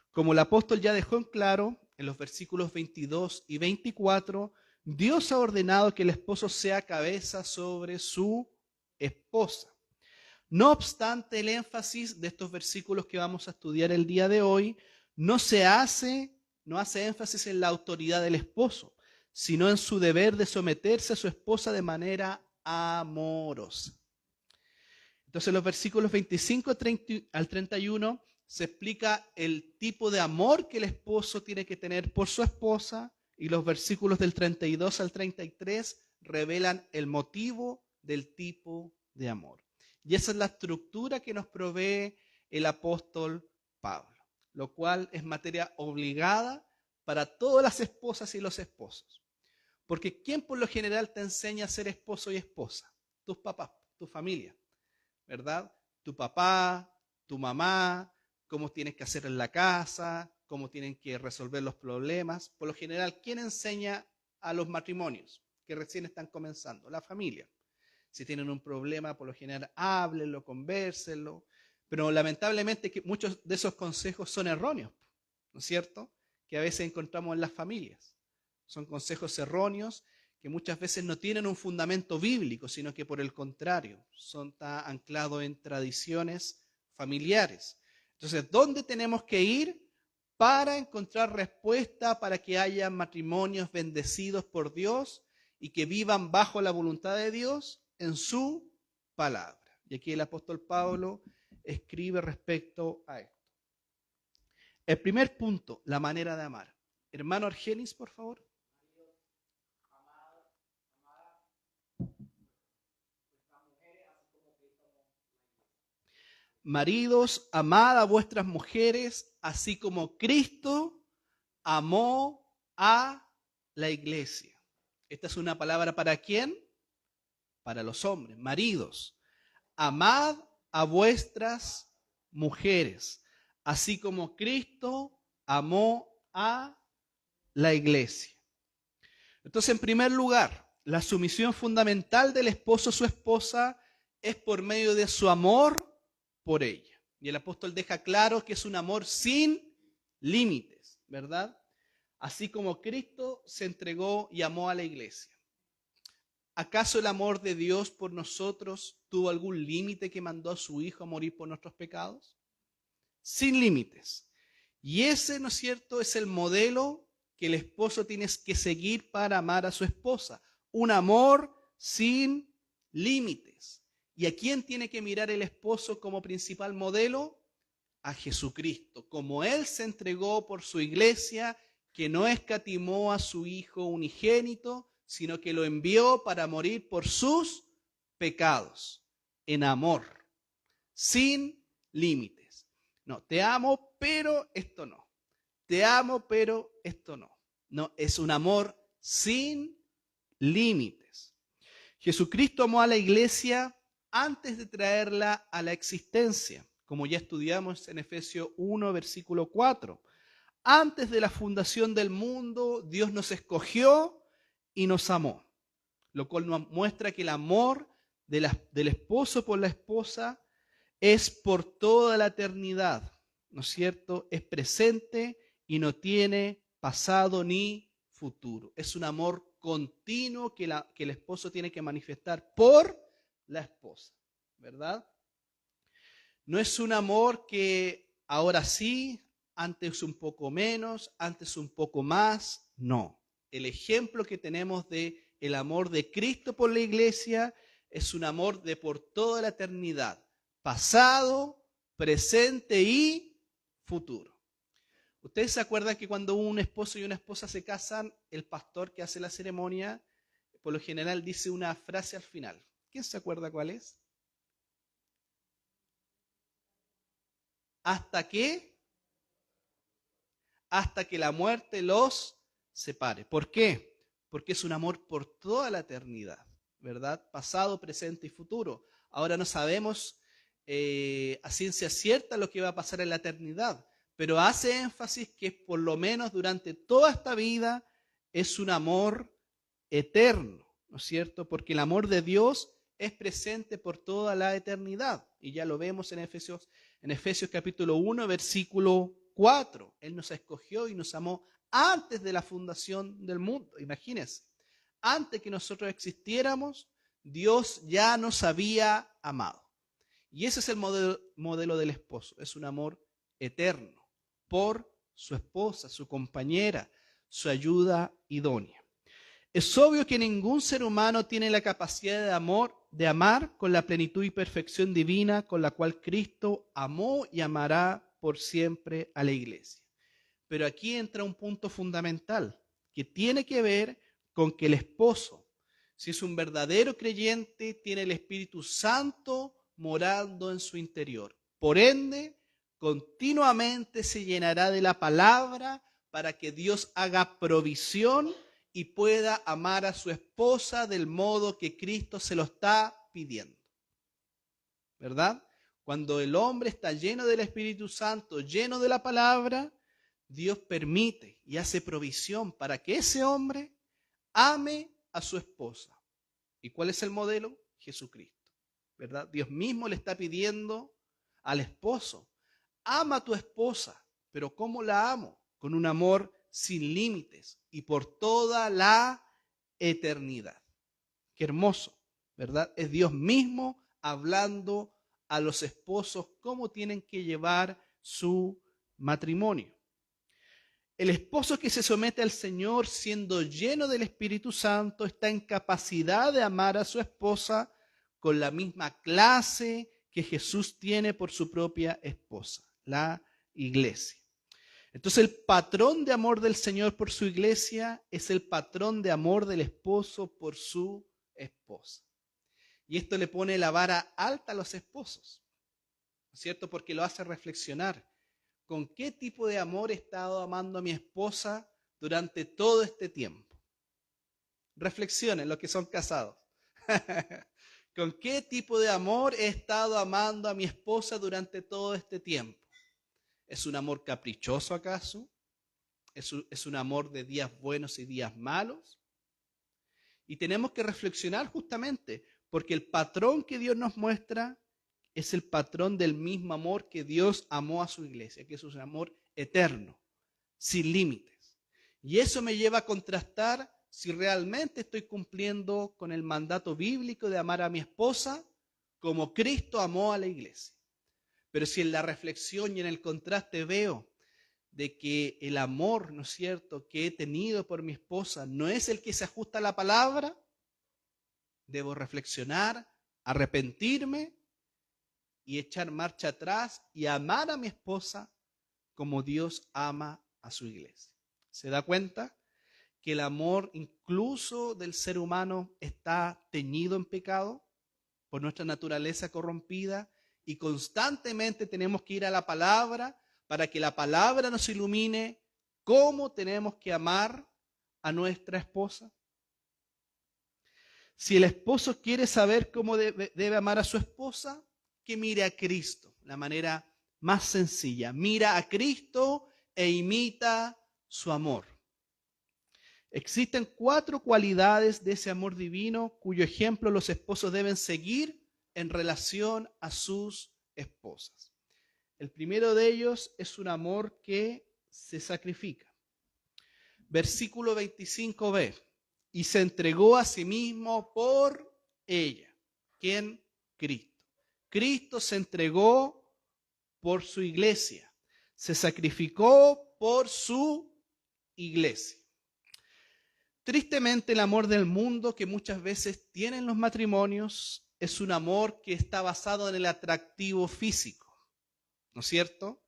Como el apóstol ya dejó en claro, en los versículos 22 y 24, Dios ha ordenado que el esposo sea cabeza sobre su esposa. No obstante, el énfasis de estos versículos que vamos a estudiar el día de hoy no hace énfasis en la autoridad del esposo, sino en su deber de someterse a su esposa de manera amorosa. Entonces, los versículos 25 al 31 se explica el tipo de amor que el esposo tiene que tener por su esposa, y los versículos del 32 al 33 revelan el motivo del tipo de amor. Y esa es la estructura que nos provee el apóstol Pablo, lo cual es materia obligada para todas las esposas y los esposos. Porque ¿quién por lo general te enseña a ser esposo y esposa? Tus papás, tu familia, ¿verdad? Tu papá, tu mamá, cómo tienes que hacer en la casa, cómo tienen que resolver los problemas. Por lo general, ¿quién enseña a los matrimonios? que recién están comenzando, la familia. Si tienen un problema, por lo general, háblenlo, convérsenlo. Pero lamentablemente que muchos de esos consejos son erróneos, ¿no es cierto? Que a veces encontramos en las familias. Son consejos erróneos que muchas veces no tienen un fundamento bíblico, sino que por el contrario, son anclados en tradiciones familiares. Entonces, ¿dónde tenemos que ir para encontrar respuesta para que haya matrimonios bendecidos por Dios y que vivan bajo la voluntad de Dios? En su palabra. Y aquí el apóstol Pablo escribe respecto a esto. El primer punto, la manera de amar. Hermano Argenis, por favor. Maridos, amad a vuestras mujeres, así como Cristo amó a la iglesia. Esta es una palabra ¿para quién? Para los hombres. Maridos, amad a vuestras mujeres, así como Cristo amó a la iglesia. Entonces, en primer lugar, la sumisión fundamental del esposo a su esposa es por medio de su amor por ella. Y el apóstol deja claro que es un amor sin límites, ¿verdad? Así como Cristo se entregó y amó a la iglesia. ¿Acaso el amor de Dios por nosotros tuvo algún límite que mandó a su Hijo a morir por nuestros pecados? Sin límites. Y ese, ¿no es cierto?, es el modelo que el esposo tiene que seguir para amar a su esposa. Un amor sin límites. ¿Y a quién tiene que mirar el esposo como principal modelo? A Jesucristo. Como Él se entregó por su iglesia, que no escatimó a su Hijo unigénito, sino que lo envió para morir por sus pecados, en amor, sin límites. No, te amo, pero esto no. Te amo, pero esto no. No, es un amor sin límites. Jesucristo amó a la iglesia antes de traerla a la existencia, como ya estudiamos en Efesios 1, versículo 4. Antes de la fundación del mundo, Dios nos escogió y nos amó, lo cual nos muestra que el amor del esposo por la esposa es por toda la eternidad, ¿no es cierto? Es presente y no tiene pasado ni futuro. Es un amor continuo que el esposo tiene que manifestar por la esposa, ¿verdad? No es un amor que ahora sí, antes un poco menos, antes un poco más, no. El ejemplo que tenemos de el amor de Cristo por la iglesia es un amor de por toda la eternidad, pasado, presente y futuro. ¿Ustedes se acuerdan que cuando un esposo y una esposa se casan, el pastor que hace la ceremonia, por lo general dice una frase al final? ¿Quién se acuerda cuál es? ¿Hasta qué? Hasta que la muerte los separe. ¿Por qué? Porque es un amor por toda la eternidad, ¿verdad? Pasado, presente y futuro. Ahora no sabemos a ciencia cierta lo que va a pasar en la eternidad, pero hace énfasis que por lo menos durante toda esta vida es un amor eterno, ¿no es cierto? Porque el amor de Dios es presente por toda la eternidad. Y ya lo vemos en Efesios capítulo 1, versículo 4. Él nos escogió y nos amó antes de la fundación del mundo. Imagínense, antes que nosotros existiéramos, Dios ya nos había amado. Y ese es el modelo del esposo. Es un amor eterno por su esposa, su compañera, su ayuda idónea. Es obvio que ningún ser humano tiene la capacidad de amar con la plenitud y perfección divina con la cual Cristo amó y amará por siempre a la iglesia. Pero aquí entra un punto fundamental que tiene que ver con que el esposo, si es un verdadero creyente, tiene el Espíritu Santo morando en su interior. Por ende, continuamente se llenará de la palabra para que Dios haga provisión y pueda amar a su esposa del modo que Cristo se lo está pidiendo. ¿Verdad? Cuando el hombre está lleno del Espíritu Santo, lleno de la palabra, Dios permite y hace provisión para que ese hombre ame a su esposa. ¿Y cuál es el modelo? Jesucristo, ¿verdad? Dios mismo le está pidiendo al esposo, ama a tu esposa, pero ¿cómo la amo? Con un amor sin límites y por toda la eternidad. Qué hermoso, ¿verdad? Es Dios mismo hablando a los esposos cómo tienen que llevar su matrimonio. El esposo que se somete al Señor siendo lleno del Espíritu Santo está en capacidad de amar a su esposa con la misma clase que Jesús tiene por su propia esposa, la iglesia. Entonces el patrón de amor del Señor por su iglesia es el patrón de amor del esposo por su esposa. Y esto le pone la vara alta a los esposos, ¿no es cierto? Porque lo hace reflexionar. ¿Con qué tipo de amor he estado amando a mi esposa durante todo este tiempo? Reflexionen los que son casados. ¿Con qué tipo de amor he estado amando a mi esposa durante todo este tiempo? ¿Es un amor caprichoso acaso? ¿Es un amor de días buenos y días malos? Y tenemos que reflexionar justamente, porque el patrón que Dios nos muestra es el patrón del mismo amor que Dios amó a su iglesia, que es un amor eterno, sin límites. Y eso me lleva a contrastar si realmente estoy cumpliendo con el mandato bíblico de amar a mi esposa como Cristo amó a la iglesia. Pero si en la reflexión y en el contraste veo de que el amor, ¿no es cierto?, que he tenido por mi esposa no es el que se ajusta a la palabra, debo reflexionar, arrepentirme y echar marcha atrás y amar a mi esposa como Dios ama a su iglesia. ¿Se da cuenta que el amor incluso del ser humano está teñido en pecado por nuestra naturaleza corrompida? Y constantemente tenemos que ir a la palabra para que la palabra nos ilumine cómo tenemos que amar a nuestra esposa. Si el esposo quiere saber cómo debe amar a su esposa, que mire a Cristo, la manera más sencilla. Mira a Cristo e imita su amor. Existen 4 cualidades de ese amor divino cuyo ejemplo los esposos deben seguir en relación a sus esposas. El primero de ellos es un amor que se sacrifica. Versículo 25b. Y se entregó a sí mismo por ella. ¿Quién? Cristo. Cristo se entregó por su iglesia. Se sacrificó por su iglesia. Tristemente, el amor del mundo que muchas veces tienen los matrimonios es un amor que está basado en el atractivo físico, ¿no es cierto?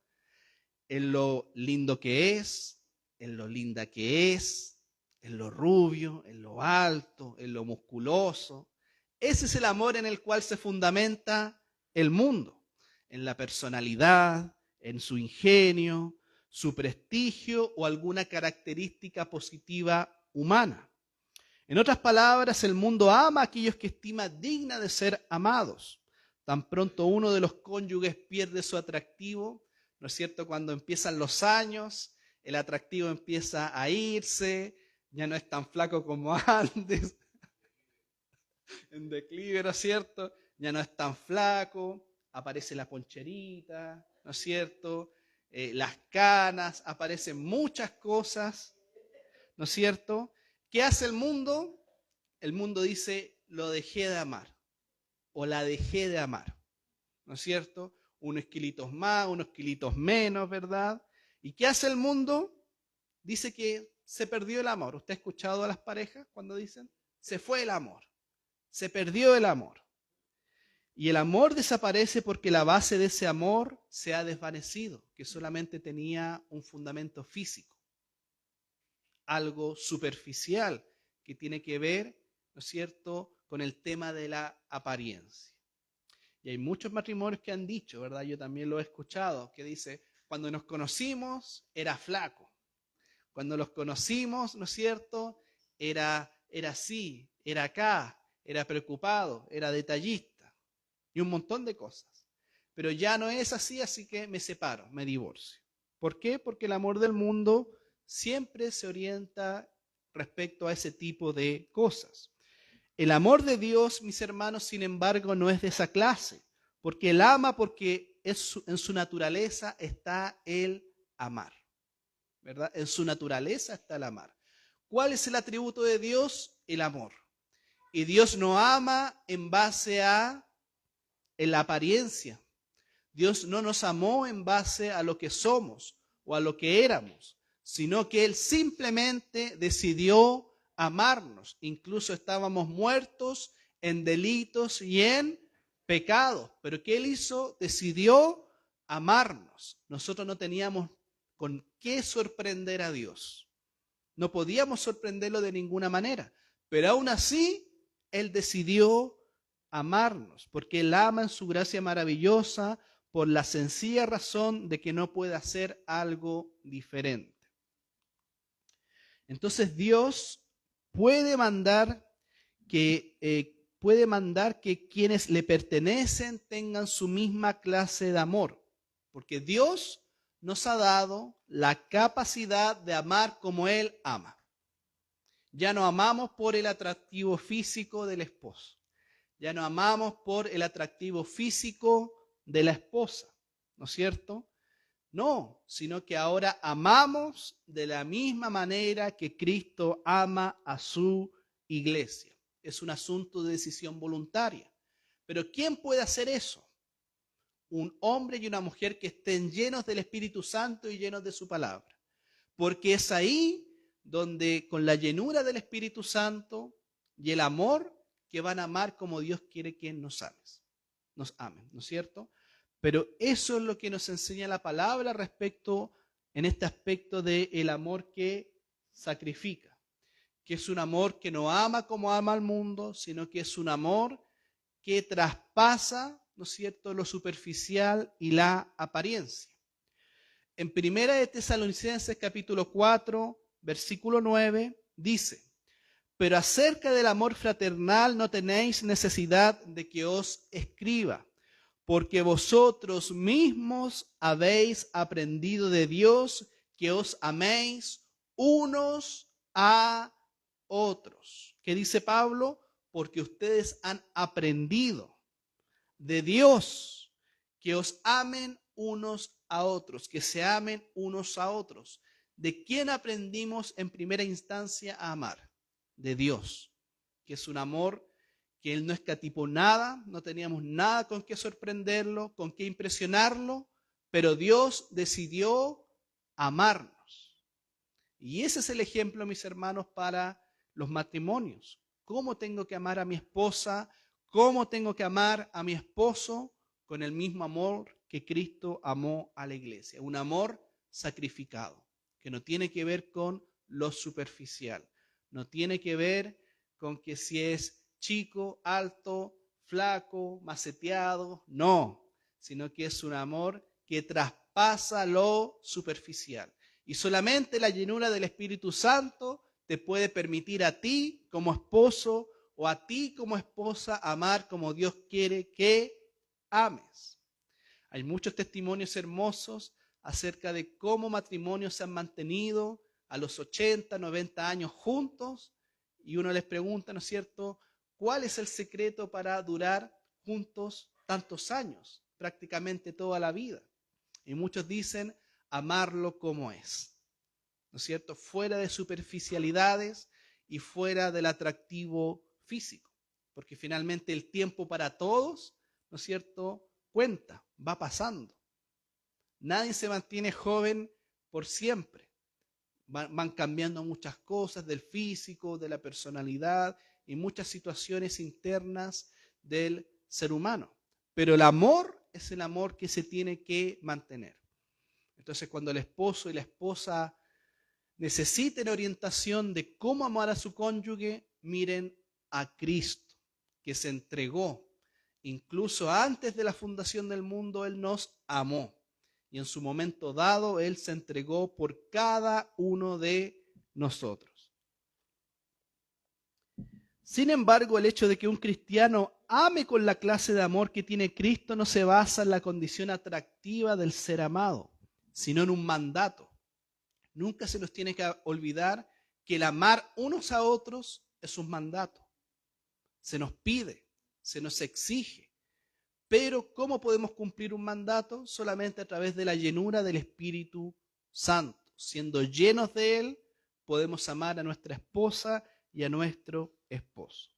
En lo lindo que es, en lo linda que es, en lo rubio, en lo alto, en lo musculoso. Ese es el amor en el cual se fundamenta el mundo, en la personalidad, en su ingenio, su prestigio o alguna característica positiva humana. En otras palabras, el mundo ama a aquellos que estima digna de ser amados. Tan pronto uno de los cónyuges pierde su atractivo, ¿no es cierto? Cuando empiezan los años, el atractivo empieza a irse, ya no es tan flaco como antes, en declive, ¿no es cierto? Ya no es tan flaco, aparece la poncherita, ¿no es cierto? Las canas, aparecen muchas cosas, ¿no es cierto? ¿Qué hace el mundo? El mundo dice, lo dejé de amar o la dejé de amar, ¿no es cierto? Unos kilitos más, unos kilitos menos, ¿verdad? ¿Y qué hace el mundo? Dice que se perdió el amor. ¿Usted ha escuchado a las parejas cuando dicen? Se fue el amor, se perdió el amor. Y el amor desaparece porque la base de ese amor se ha desvanecido, que solamente tenía un fundamento físico, algo superficial que tiene que ver, ¿no es cierto?, con el tema de la apariencia. Y hay muchos matrimonios que han dicho, ¿verdad? Yo también lo he escuchado, que dice, cuando nos conocimos era flaco. Cuando los conocimos, ¿no es cierto?, era así, era acá, era preocupado, era detallista y un montón de cosas. Pero ya no es así, así que me separo, me divorcio. ¿Por qué? Porque el amor del mundo siempre se orienta respecto a ese tipo de cosas. El amor de Dios, mis hermanos, sin embargo, no es de esa clase, porque Él ama porque en su naturaleza está el amar, ¿verdad? En su naturaleza está el amar. ¿Cuál es el atributo de Dios? El amor. Y Dios no ama en base a la apariencia. Dios no nos amó en base a lo que somos o a lo que éramos, sino que Él simplemente decidió amarnos. Incluso estábamos muertos en delitos y en pecados. Pero ¿qué Él hizo? Decidió amarnos. Nosotros no teníamos con qué sorprender a Dios. No podíamos sorprenderlo de ninguna manera. Pero aún así, Él decidió amarnos, porque Él ama en su gracia maravillosa por la sencilla razón de que no puede hacer algo diferente. Entonces Dios puede mandar que quienes le pertenecen tengan su misma clase de amor, porque Dios nos ha dado la capacidad de amar como Él ama. Ya no amamos por el atractivo físico del esposo. Ya no amamos por el atractivo físico de la esposa, ¿no es cierto? No, sino que ahora amamos de la misma manera que Cristo ama a su iglesia. Es un asunto de decisión voluntaria. Pero ¿quién puede hacer eso? Un hombre y una mujer que estén llenos del Espíritu Santo y llenos de su palabra. Porque es ahí donde con la llenura del Espíritu Santo y el amor que van a amar como Dios quiere que nos amen, ¿no es cierto? Pero eso es lo que nos enseña la palabra respecto en este aspecto del amor que sacrifica, que es un amor que no ama como ama al mundo, sino que es un amor que traspasa, ¿no es cierto?, lo superficial y la apariencia. En 1 de Tesalonicenses capítulo 4, versículo 9, dice: pero acerca del amor fraternal no tenéis necesidad de que os escriba, porque vosotros mismos habéis aprendido de Dios que os améis unos a otros. ¿Qué dice Pablo? Porque ustedes han aprendido de Dios que os amen unos a otros, que se amen unos a otros. ¿De quién aprendimos en primera instancia a amar? De Dios, que es un amor que Él no escatimó nada, no teníamos nada con qué sorprenderlo, con qué impresionarlo, pero Dios decidió amarnos. Y ese es el ejemplo, mis hermanos, para los matrimonios. ¿Cómo tengo que amar a mi esposa? ¿Cómo tengo que amar a mi esposo? Con el mismo amor que Cristo amó a la iglesia. Un amor sacrificado, que no tiene que ver con lo superficial. No tiene que ver con que si es chico, alto, flaco, maceteado, no, sino que es un amor que traspasa lo superficial. Y solamente la llenura del Espíritu Santo te puede permitir a ti como esposo o a ti como esposa amar como Dios quiere que ames. Hay muchos testimonios hermosos acerca de cómo matrimonios se han mantenido a los 80, 90 años juntos, y uno les pregunta, ¿no es cierto?, ¿cuál es el secreto para durar juntos tantos años, prácticamente toda la vida? Y muchos dicen, amarlo como es, ¿no es cierto?, fuera de superficialidades y fuera del atractivo físico, porque finalmente el tiempo para todos, ¿no es cierto?, cuenta, va pasando. Nadie se mantiene joven por siempre. Van cambiando muchas cosas del físico, de la personalidad y muchas situaciones internas del ser humano. Pero el amor es el amor que se tiene que mantener. Entonces, cuando el esposo y la esposa necesiten orientación de cómo amar a su cónyuge, miren a Cristo, que se entregó. Incluso antes de la fundación del mundo, Él nos amó. Y en su momento dado, Él se entregó por cada uno de nosotros. Sin embargo, el hecho de que un cristiano ame con la clase de amor que tiene Cristo no se basa en la condición atractiva del ser amado, sino en un mandato. Nunca se nos tiene que olvidar que el amar unos a otros es un mandato. Se nos pide, se nos exige. Pero ¿cómo podemos cumplir un mandato? Solamente a través de la llenura del Espíritu Santo. Siendo llenos de Él, podemos amar a nuestra esposa y a nuestro esposo.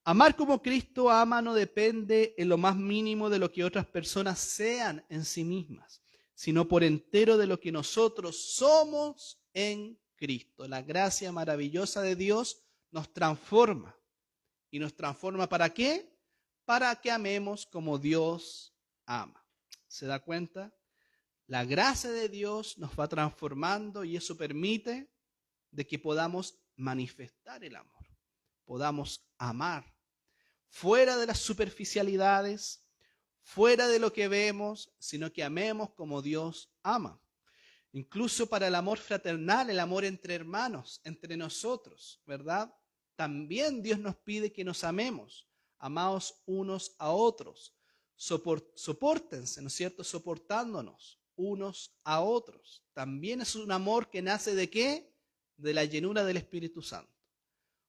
Amar como Cristo ama no depende en lo más mínimo de lo que otras personas sean en sí mismas, sino por entero de lo que nosotros somos en Cristo. La gracia maravillosa de Dios nos transforma. ¿Y nos transforma para qué? Para que amemos como Dios ama. ¿Se da cuenta? La gracia de Dios nos va transformando y eso permite de que podamos manifestar el amor, podamos amar, fuera de las superficialidades, fuera de lo que vemos, sino que amemos como Dios ama. Incluso para el amor fraternal, el amor entre hermanos, entre nosotros, ¿verdad? También Dios nos pide que nos amemos, amaos unos a otros, sopórtense, ¿no es cierto? Soportándonos unos a otros. También es un amor que nace ¿de qué? De la llenura del Espíritu Santo.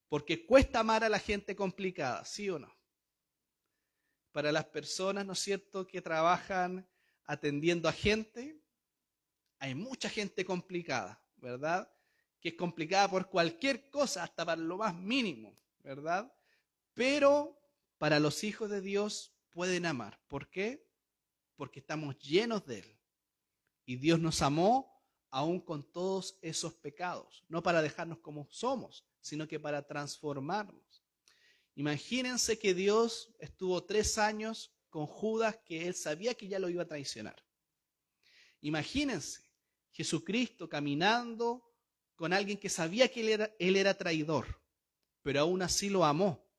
Porque cuesta amar a la gente complicada, ¿sí o no? Para las personas, ¿no es cierto?, que trabajan atendiendo a gente, hay mucha gente complicada, ¿verdad? Que es complicada por cualquier cosa, hasta para lo más mínimo, ¿verdad? Pero para los hijos de Dios pueden amar. ¿Por qué? Porque estamos llenos de Él. Y Dios nos amó aún con todos esos pecados, no para dejarnos como somos, sino que para transformarnos. Imagínense que Dios estuvo 3 años con Judas, que él sabía que ya lo iba a traicionar. Imagínense Jesucristo caminando con alguien que sabía que él era traidor, pero aún así lo amó,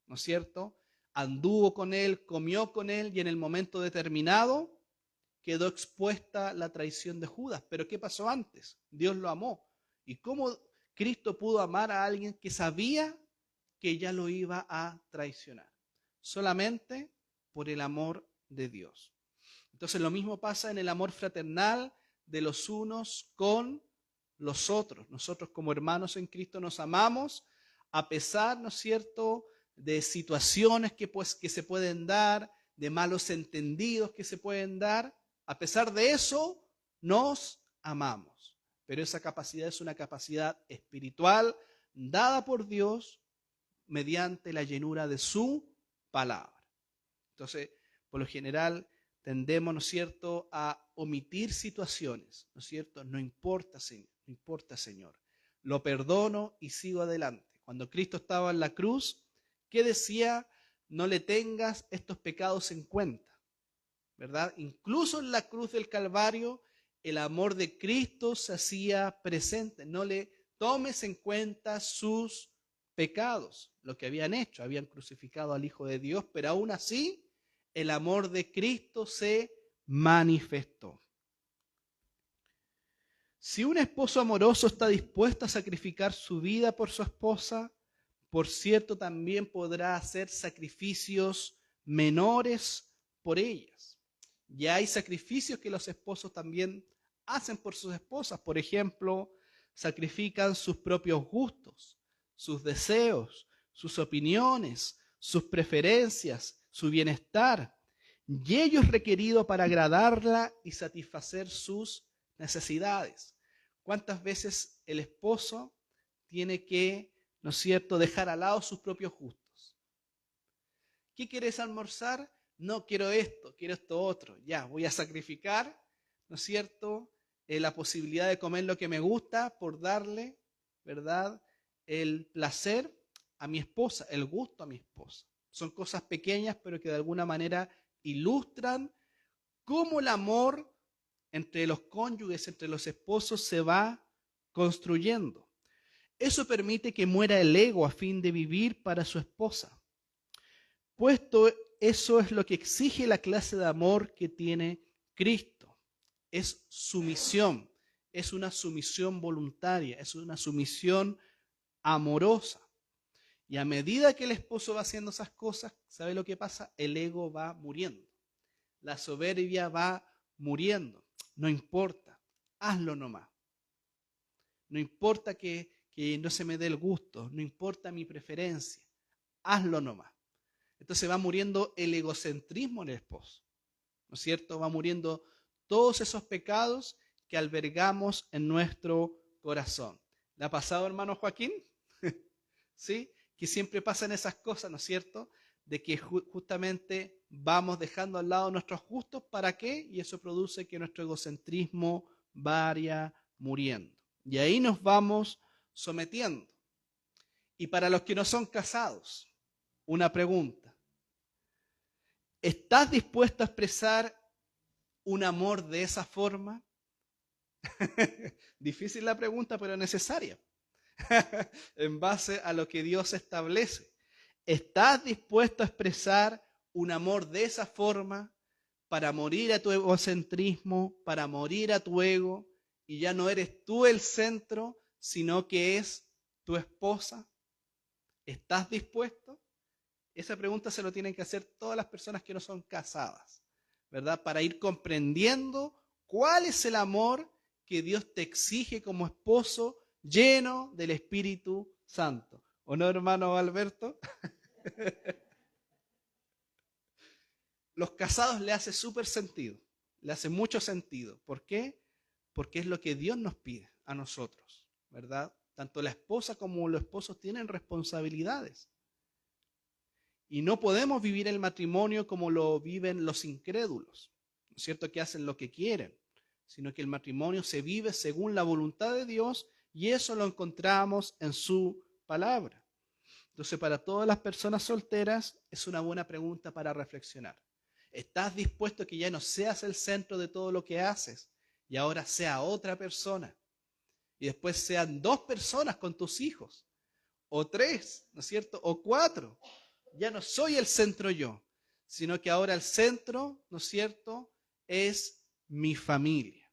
¿no es cierto? Anduvo con él, comió con él y en el momento determinado quedó expuesta la traición de Judas. Pero ¿qué pasó antes? Dios lo amó. ¿Y cómo Cristo pudo amar a alguien que sabía que ya lo iba a traicionar? Solamente por el amor de Dios. Entonces lo mismo pasa en el amor fraternal de los unos con los otros. Nosotros como hermanos en Cristo nos amamos a pesar, ¿no es cierto?, de situaciones que se pueden dar, de malos entendidos que se pueden dar. A pesar de eso, nos amamos. Pero esa capacidad es una capacidad espiritual dada por Dios mediante la llenura de su palabra. Entonces, por lo general, tendemos, ¿no es cierto?, a omitir situaciones, ¿no es cierto? No importa, Señor, no importa, Señor. Lo perdono y sigo adelante. Cuando Cristo estaba en la cruz, ¿qué decía? No le tengas estos pecados en cuenta, ¿verdad? Incluso en la cruz del Calvario, el amor de Cristo se hacía presente. No le tomes en cuenta sus pecados, lo que habían hecho. Habían crucificado al Hijo de Dios, pero aún así el amor de Cristo se manifestó. Si un esposo amoroso está dispuesto a sacrificar su vida por su esposa, por cierto, también podrá hacer sacrificios menores por ellas. Ya hay sacrificios que los esposos también hacen por sus esposas. Por ejemplo, sacrifican sus propios gustos, sus deseos, sus opiniones, sus preferencias, su bienestar. Y ello es requerido para agradarla y satisfacer sus necesidades. ¿Cuántas veces el esposo tiene que, ¿no es cierto?, dejar al lado sus propios gustos? ¿Qué quieres almorzar? No, quiero esto otro. Ya, voy a sacrificar, ¿no es cierto?, la posibilidad de comer lo que me gusta por darle, ¿verdad?, el placer a mi esposa, el gusto a mi esposa. Son cosas pequeñas, pero que de alguna manera ilustran cómo el amor entre los cónyuges, entre los esposos, se va construyendo. Eso permite que muera el ego a fin de vivir para su esposa. Puesto eso es lo que exige la clase de amor que tiene Cristo. Es sumisión, es una sumisión voluntaria, es una sumisión amorosa. Y a medida que el esposo va haciendo esas cosas, ¿sabe lo que pasa? El ego va muriendo. La soberbia va muriendo. No importa, hazlo nomás. No importa que que no se me dé el gusto, no importa mi preferencia, hazlo nomás. Entonces va muriendo el egocentrismo en el esposo, ¿no es cierto? Va muriendo todos esos pecados que albergamos en nuestro corazón. ¿Le ha pasado, hermano Joaquín? ¿Sí? Que siempre pasan esas cosas, ¿no es cierto? De que justamente vamos dejando al lado nuestros gustos, ¿para qué? Y eso produce que nuestro egocentrismo vaya muriendo. Y ahí nos vamos sometiendo. Y para los que no son casados, una pregunta. ¿Estás dispuesto a expresar un amor de esa forma? Difícil la pregunta, pero necesaria. En base a lo que Dios establece. ¿Estás dispuesto a expresar un amor de esa forma para morir a tu egocentrismo, para morir a tu ego, y ya no eres tú el centro, sino que es tu esposa? ¿Estás dispuesto? Esa pregunta se lo tienen que hacer todas las personas que no son casadas, ¿verdad? Para ir comprendiendo cuál es el amor que Dios te exige como esposo lleno del Espíritu Santo. ¿O no, hermano Alberto? Los casados le hace súper sentido, le hace mucho sentido. ¿Por qué? Porque es lo que Dios nos pide a nosotros, ¿verdad? Tanto la esposa como los esposos tienen responsabilidades. Y no podemos vivir el matrimonio como lo viven los incrédulos, ¿no es cierto? Que hacen lo que quieren, sino que el matrimonio se vive según la voluntad de Dios y eso lo encontramos en su palabra. Entonces, para todas las personas solteras es una buena pregunta para reflexionar. ¿Estás dispuesto a que ya no seas el centro de todo lo que haces y ahora sea otra persona? Y después sean 2 personas con tus hijos, o 3, ¿no es cierto? O 4. Ya no soy el centro yo, sino que ahora el centro, ¿no es cierto?, es mi familia.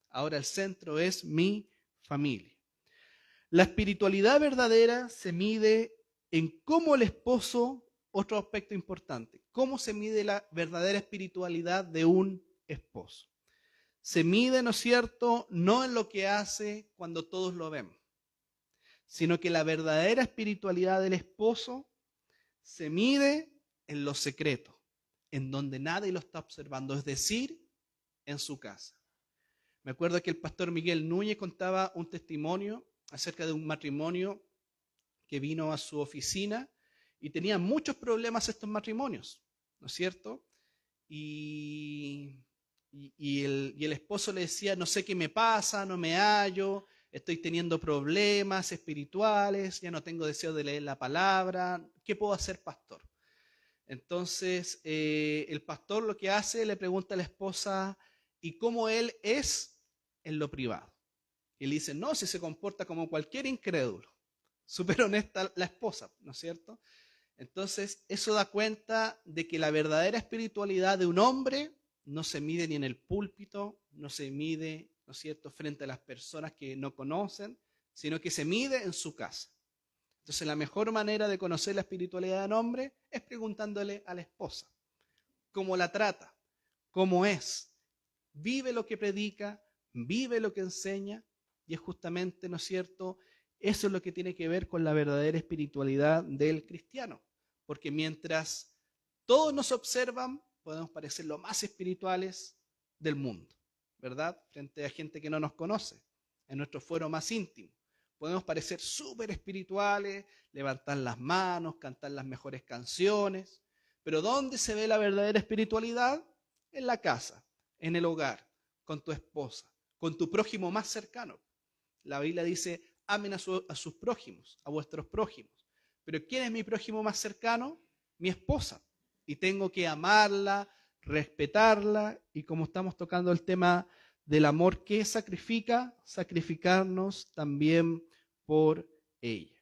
Ahora el centro es mi familia. La espiritualidad verdadera se mide en cómo el esposo, otro aspecto importante, cómo se mide la verdadera espiritualidad de un esposo. Se mide, ¿no es cierto?, no en lo que hace cuando todos lo ven, sino que la verdadera espiritualidad del esposo se mide en lo secreto, en donde nadie lo está observando, es decir, en su casa. Me acuerdo que el pastor Miguel Núñez contaba un testimonio acerca de un matrimonio que vino a su oficina y tenían muchos problemas estos matrimonios, ¿no es cierto? Y el esposo le decía, no sé qué me pasa, no me hallo, estoy teniendo problemas espirituales, ya no tengo deseo de leer la palabra, ¿qué puedo hacer, pastor? Entonces, el pastor lo que hace, le pregunta a la esposa, ¿y cómo él es en lo privado? Y le dice, no, si se comporta como cualquier incrédulo. Súper honesta la esposa, ¿no es cierto? Entonces, eso da cuenta de que la verdadera espiritualidad de un hombre no se mide ni en el púlpito, no se mide, ¿no es cierto?, frente a las personas que no conocen, sino que se mide en su casa. Entonces, la mejor manera de conocer la espiritualidad de un hombre es preguntándole a la esposa cómo la trata, cómo es, vive lo que predica, vive lo que enseña, y es justamente, ¿no es cierto?, eso es lo que tiene que ver con la verdadera espiritualidad del cristiano. Porque mientras todos nos observan, podemos parecer los más espirituales del mundo, ¿verdad? Frente a gente que no nos conoce, en nuestro fuero más íntimo. Podemos parecer súper espirituales, levantar las manos, cantar las mejores canciones. Pero ¿dónde se ve la verdadera espiritualidad? En la casa, en el hogar, con tu esposa, con tu prójimo más cercano. La Biblia dice, amen a sus prójimos, a vuestros prójimos. Pero ¿quién es mi prójimo más cercano? Mi esposa. Y tengo que amarla, respetarla, y como estamos tocando el tema del amor que sacrifica, sacrificarnos también por ella.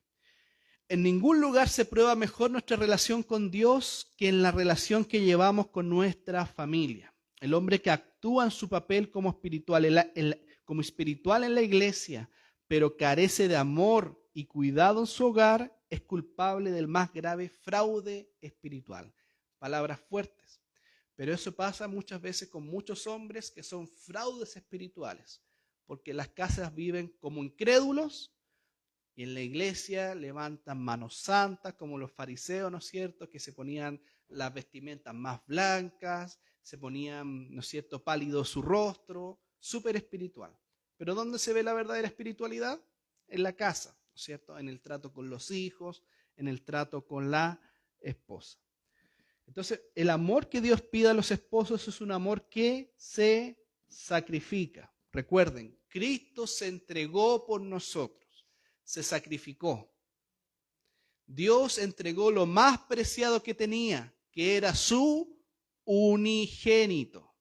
En ningún lugar se prueba mejor nuestra relación con Dios que en la relación que llevamos con nuestra familia. El hombre que actúa en su papel como espiritual en la iglesia, pero carece de amor y cuidado en su hogar, es culpable del más grave fraude espiritual. Palabras fuertes. Pero eso pasa muchas veces con muchos hombres que son fraudes espirituales, porque las casas viven como incrédulos, Y en la iglesia levantan manos santas, como los fariseos, ¿no es cierto?, que se ponían las vestimentas más blancas, se ponían, ¿no es cierto?, pálido su rostro, súper espiritual. Pero ¿dónde se ve la verdadera espiritualidad? En la casa, ¿no es cierto?, en el trato con los hijos, en el trato con la esposa. Entonces, el amor que Dios pide a los esposos es un amor que se sacrifica. Recuerden, Cristo se entregó por nosotros, se sacrificó. Dios entregó lo más preciado que tenía, que era su unigénito,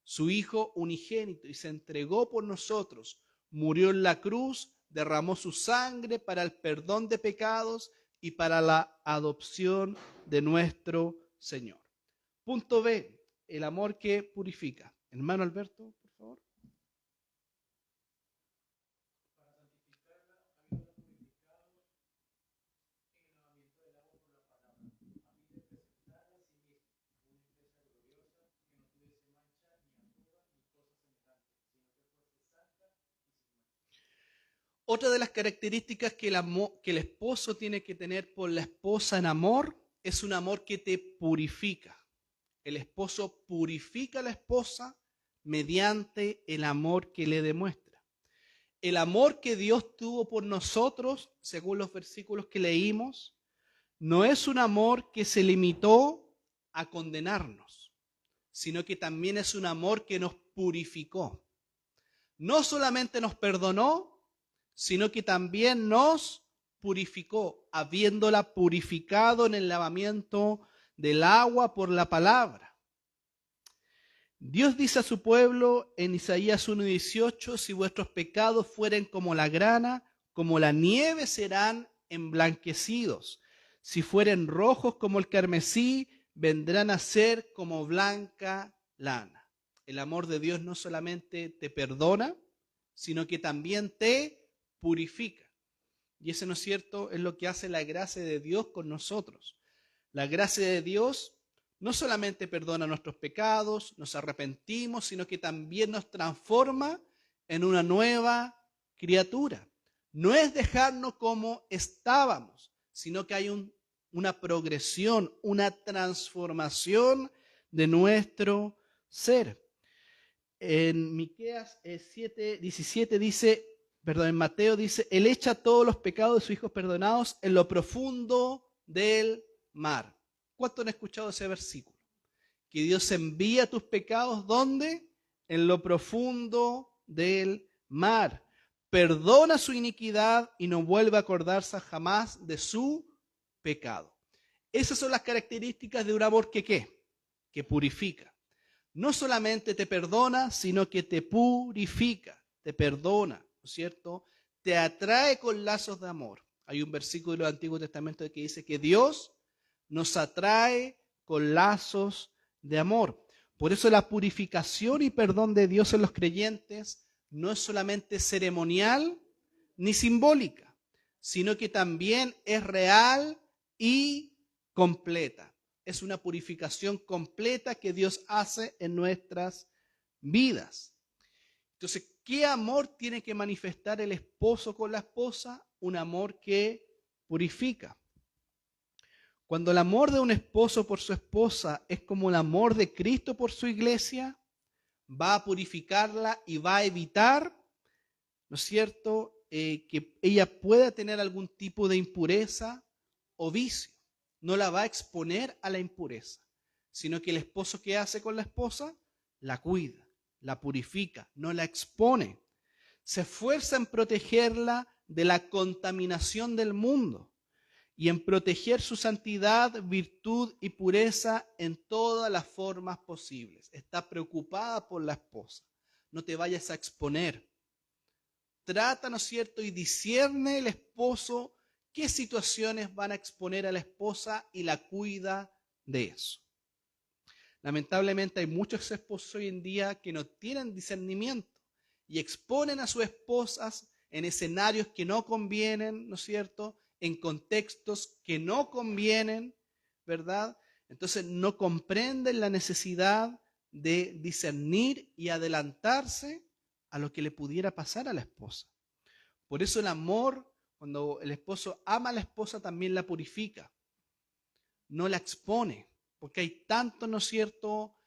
su Hijo unigénito, y se entregó por nosotros. Murió en la cruz, derramó su sangre para el perdón de pecados y para la adopción de nuestro Señor. Punto B, el amor que purifica. Hermano Alberto, por favor. Otra de las características que el esposo tiene que tener por la esposa en amor es un amor que te purifica. El esposo purifica a la esposa mediante el amor que le demuestra. El amor que Dios tuvo por nosotros, según los versículos que leímos, no es un amor que se limitó a condenarnos, sino que también es un amor que nos purificó. No solamente nos perdonó, sino que también nos purificó, habiéndola purificado en el lavamiento del agua por la palabra. Dios dice a su pueblo en Isaías 1:18, si vuestros pecados fueren como la grana, como la nieve serán emblanquecidos. Si fueren rojos como el carmesí, vendrán a ser como blanca lana. El amor de Dios no solamente te perdona, sino que también te purifica. Y eso, ¿no es cierto?, es lo que hace la gracia de Dios con nosotros. La gracia de Dios no solamente perdona nuestros pecados, nos arrepentimos, sino que también nos transforma en una nueva criatura. No es dejarnos como estábamos, sino que hay una progresión, una transformación de nuestro ser. En Miqueas 7:17 dice, en Mateo dice, Él echa todos los pecados de sus hijos perdonados en lo profundo del mar. ¿Cuántos han escuchado ese versículo? Que Dios envía tus pecados, ¿dónde? En lo profundo del mar. Perdona su iniquidad y no vuelve a acordarse jamás de su pecado. Esas son las características de un amor que ¿qué? Que purifica. No solamente te perdona, sino que te purifica, te perdona, ¿no es cierto? Te atrae con lazos de amor. Hay un versículo del Antiguo Testamento que dice que Dios nos atrae con lazos de amor. Por eso la purificación y perdón de Dios en los creyentes no es solamente ceremonial ni simbólica, sino que también es real y completa. Es una purificación completa que Dios hace en nuestras vidas. Entonces, ¿qué amor tiene que manifestar el esposo con la esposa? Un amor que purifica. Cuando el amor de un esposo por su esposa es como el amor de Cristo por su iglesia, va a purificarla y va a evitar, ¿no es cierto?, que ella pueda tener algún tipo de impureza o vicio. No la va a exponer a la impureza, sino que el esposo, ¿qué hace con la esposa? La cuida, la purifica, no la expone. Se esfuerza en protegerla de la contaminación del mundo y en proteger su santidad, virtud y pureza en todas las formas posibles. Está preocupada por la esposa. No te vayas a exponer. Trata, ¿no es cierto?, y discierne el esposo qué situaciones van a exponer a la esposa y la cuida de eso. Lamentablemente hay muchos esposos hoy en día que no tienen discernimiento y exponen a sus esposas en escenarios que no convienen, ¿no es cierto?, en contextos que no convienen, ¿verdad? Entonces no comprenden la necesidad de discernir y adelantarse a lo que le pudiera pasar a la esposa. Por eso el amor, cuando el esposo ama a la esposa, también la purifica, no la expone, porque hay tantos, ¿no es cierto?,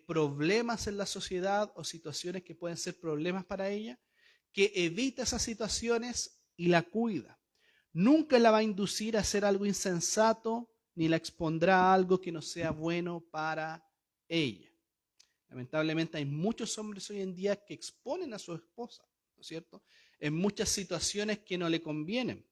problemas en la sociedad o situaciones que pueden ser problemas para ella, que evita esas situaciones y la cuida. Nunca la va a inducir a hacer algo insensato, ni la expondrá a algo que no sea bueno para ella. Lamentablemente hay muchos hombres hoy en día que exponen a su esposa, ¿no es cierto?, en muchas situaciones que no le convienen.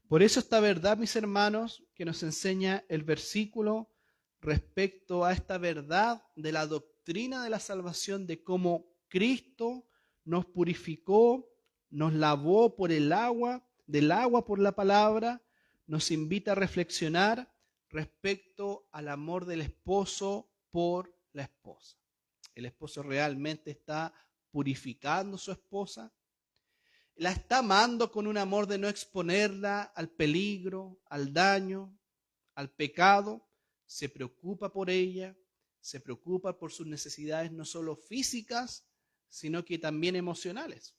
Por eso esta verdad, mis hermanos, que nos enseña el versículo respecto a esta verdad de la doctrina de la salvación, de cómo Cristo nos purificó, nos lavó por el agua, del agua por la palabra, nos invita a reflexionar respecto al amor del esposo por la esposa. El esposo realmente está purificando a su esposa, la está amando con un amor de no exponerla al peligro, al daño, al pecado, se preocupa por ella, se preocupa por sus necesidades no solo físicas, sino que también emocionales.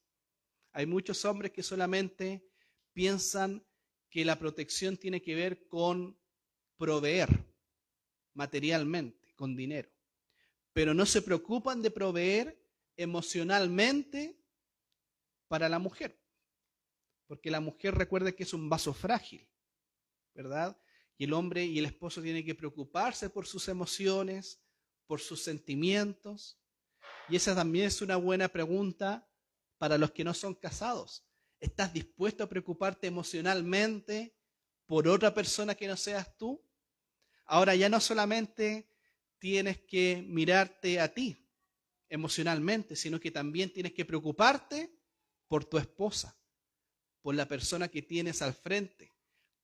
Hay muchos hombres que solamente piensan que la protección tiene que ver con proveer materialmente, con dinero, pero no se preocupan de proveer emocionalmente para la mujer, porque la mujer, recuerde que es un vaso frágil, ¿verdad? Y el hombre y el esposo tienen que preocuparse por sus emociones, por sus sentimientos. Y esa también es una buena pregunta para los que no son casados. ¿Estás dispuesto a preocuparte emocionalmente por otra persona que no seas tú? Ahora ya no solamente tienes que mirarte a ti emocionalmente, sino que también tienes que preocuparte por tu esposa, por la persona que tienes al frente.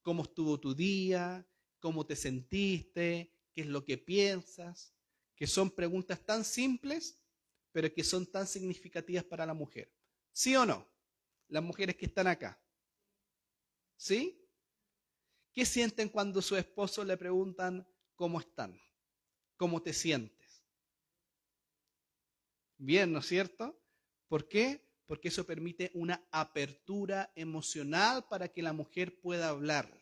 ¿Cómo estuvo tu día? ¿Cómo te sentiste? ¿Qué es lo que piensas? Que son preguntas tan simples, pero que son tan significativas para la mujer. ¿Sí o no? Las mujeres que están acá. ¿Sí? ¿Qué sienten cuando su esposo le preguntan cómo están? ¿Cómo te sientes? Bien, ¿no es cierto? ¿Por qué? Porque eso permite una apertura emocional para que la mujer pueda hablarle.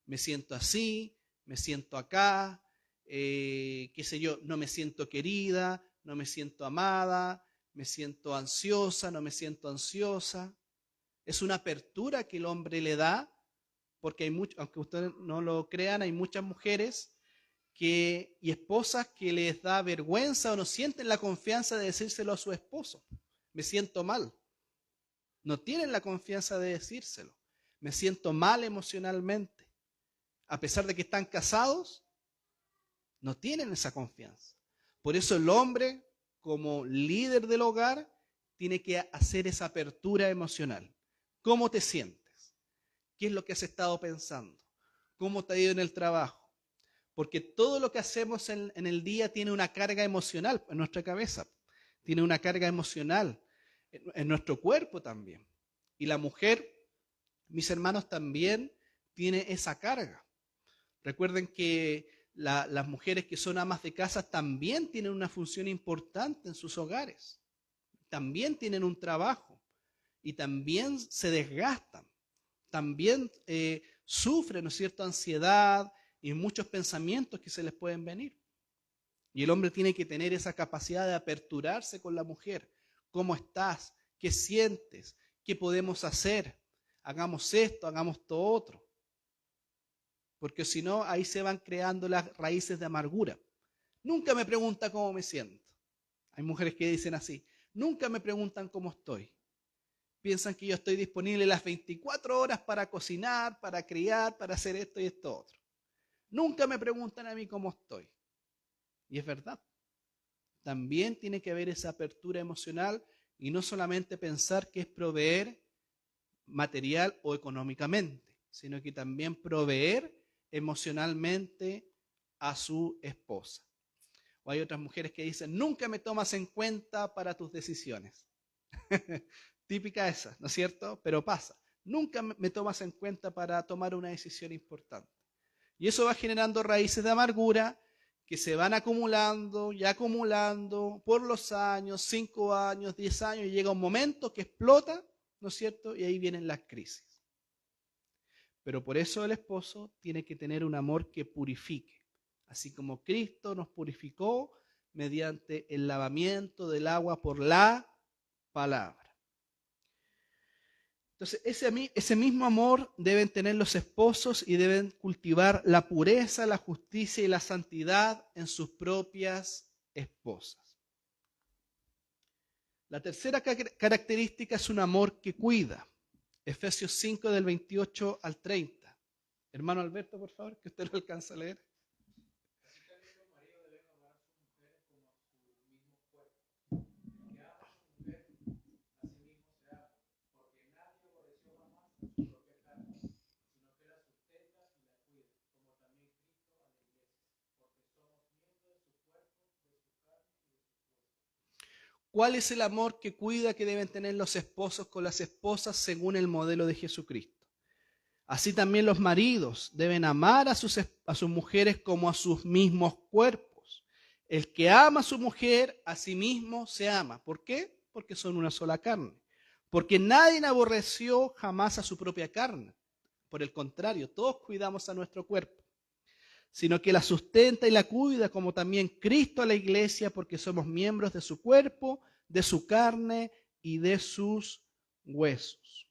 Me siento así, me siento acá, qué sé yo, no me siento querida, no me siento amada, me siento ansiosa, no me siento ansiosa. Es una apertura que el hombre le da, porque hay muchos, aunque ustedes no lo crean, hay muchas mujeres y esposas que les da vergüenza o no sienten la confianza de decírselo a su esposo. Me siento mal. No tienen la confianza de decírselo. Me siento mal emocionalmente. A pesar de que están casados, no tienen esa confianza. Por eso el hombre, como líder del hogar, tiene que hacer esa apertura emocional. ¿Cómo te sientes? ¿Qué es lo que has estado pensando? ¿Cómo te ha ido en el trabajo? Porque todo lo que hacemos en el día tiene una carga emocional en nuestra cabeza. Tiene una carga emocional en nuestro cuerpo también. Y la mujer, mis hermanos, también tiene esa carga. Recuerden que las mujeres que son amas de casa también tienen una función importante en sus hogares. También tienen un trabajo y también se desgastan. También sufren, ¿no es cierto?, ansiedad y muchos pensamientos que se les pueden venir. Y el hombre tiene que tener esa capacidad de aperturarse con la mujer. ¿Cómo estás? ¿Qué sientes? ¿Qué podemos hacer? Hagamos esto, hagamos todo otro. Porque si no, ahí se van creando las raíces de amargura. Nunca me pregunta cómo me siento. Hay mujeres que dicen así, nunca me preguntan cómo estoy. Piensan que yo estoy disponible las 24 horas para cocinar, para criar, para hacer esto y esto otro. Nunca me preguntan a mí cómo estoy. Y es verdad. También tiene que haber esa apertura emocional y no solamente pensar que es proveer material o económicamente, sino que también proveer emocionalmente a su esposa. O hay otras mujeres que dicen, nunca me tomas en cuenta para tus decisiones. Típica esa, ¿no es cierto? Pero pasa. Nunca me tomas en cuenta para tomar una decisión importante. Y eso va generando raíces de amargura que se van acumulando y acumulando por los años, 5 años, 10 años, y llega un momento que explota ¿no es cierto? Y ahí vienen las crisis. Pero por eso el esposo tiene que tener un amor que purifique, así como Cristo nos purificó mediante el lavamiento del agua por la palabra. Entonces, ese mismo amor deben tener los esposos y deben cultivar la pureza, la justicia y la santidad en sus propias esposas. La tercera característica es un amor que cuida. Efesios 5 del 28 al 30. Hermano Alberto, por favor, que usted lo alcanza a leer. ¿Cuál es el amor que cuida que deben tener los esposos con las esposas según el modelo de Jesucristo? Así también los maridos deben amar a sus mujeres como a sus mismos cuerpos. El que ama a su mujer, a sí mismo se ama. ¿Por qué? Porque son una sola carne. Porque nadie aborreció jamás a su propia carne. Por el contrario, todos cuidamos a nuestro cuerpo, sino que la sustenta y la cuida, como también Cristo a la iglesia, porque somos miembros de su cuerpo, de su carne y de sus huesos.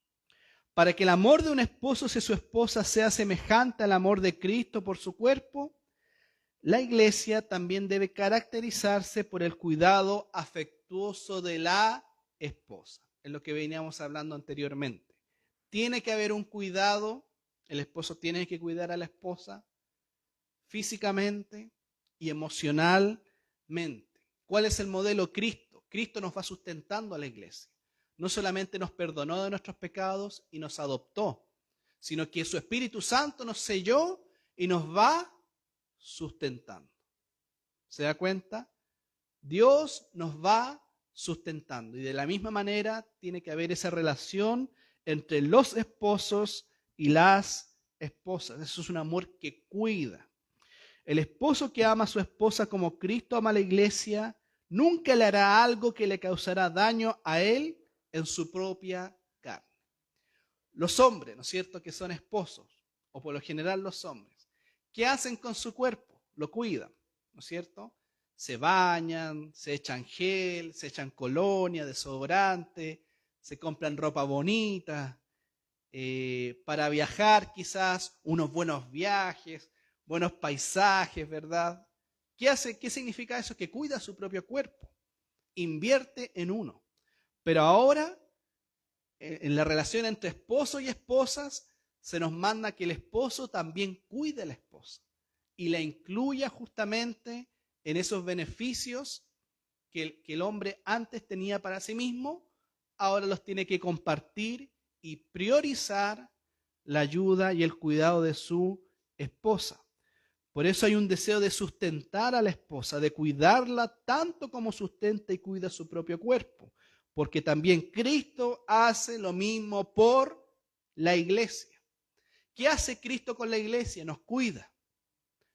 Para que el amor de un esposo hacia su esposa sea semejante al amor de Cristo por su cuerpo, la iglesia también debe caracterizarse por el cuidado afectuoso de la esposa. Es lo que veníamos hablando anteriormente. Tiene que haber un cuidado, el esposo tiene que cuidar a la esposa físicamente y emocionalmente. ¿Cuál es el modelo? Cristo. Cristo nos va sustentando a la iglesia. No solamente nos perdonó de nuestros pecados y nos adoptó, sino que su Espíritu Santo nos selló y nos va sustentando. ¿Se da cuenta? Dios nos va sustentando y de la misma manera tiene que haber esa relación entre los esposos y las esposas. Eso es un amor que cuida. El esposo que ama a su esposa como Cristo ama a la iglesia, nunca le hará algo que le causará daño a él en su propia carne. Los hombres, ¿no es cierto?, que son esposos, o por lo general los hombres, ¿qué hacen con su cuerpo? Lo cuidan, ¿no es cierto? Se bañan, se echan gel, se echan colonia, desodorante, se compran ropa bonita, para viajar quizás, unos buenos viajes, buenos paisajes, ¿verdad? ¿Qué hace? ¿Qué significa eso? Que cuida su propio cuerpo, invierte en uno. Pero ahora, en la relación entre esposo y esposas, se nos manda que el esposo también cuide a la esposa y la incluya justamente en esos beneficios que el hombre antes tenía para sí mismo, ahora los tiene que compartir y priorizar la ayuda y el cuidado de su esposa. Por eso hay un deseo de sustentar a la esposa, de cuidarla tanto como sustenta y cuida su propio cuerpo, porque también Cristo hace lo mismo por la iglesia. ¿Qué hace Cristo con la iglesia? Nos cuida,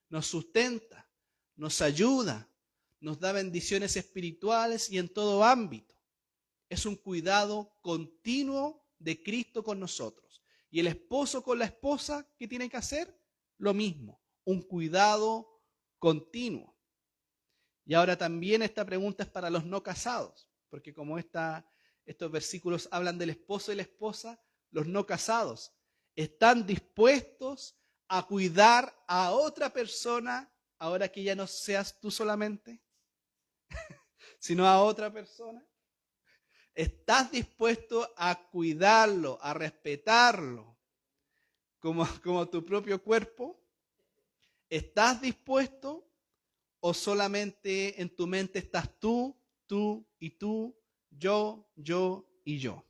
nos sustenta, nos ayuda, nos da bendiciones espirituales y en todo ámbito. Es un cuidado continuo de Cristo con nosotros. Y el esposo con la esposa, ¿qué tiene que hacer? Lo mismo, un cuidado continuo. Y ahora también esta pregunta es para los no casados, porque como estos versículos hablan del esposo y la esposa, los no casados están dispuestos a cuidar a otra persona, ahora que ya no seas tú solamente, sino a otra persona. ¿Estás dispuesto a cuidarlo, a respetarlo como tu propio cuerpo? ¿Estás dispuesto o solamente en tu mente estás tú y tú, yo y yo?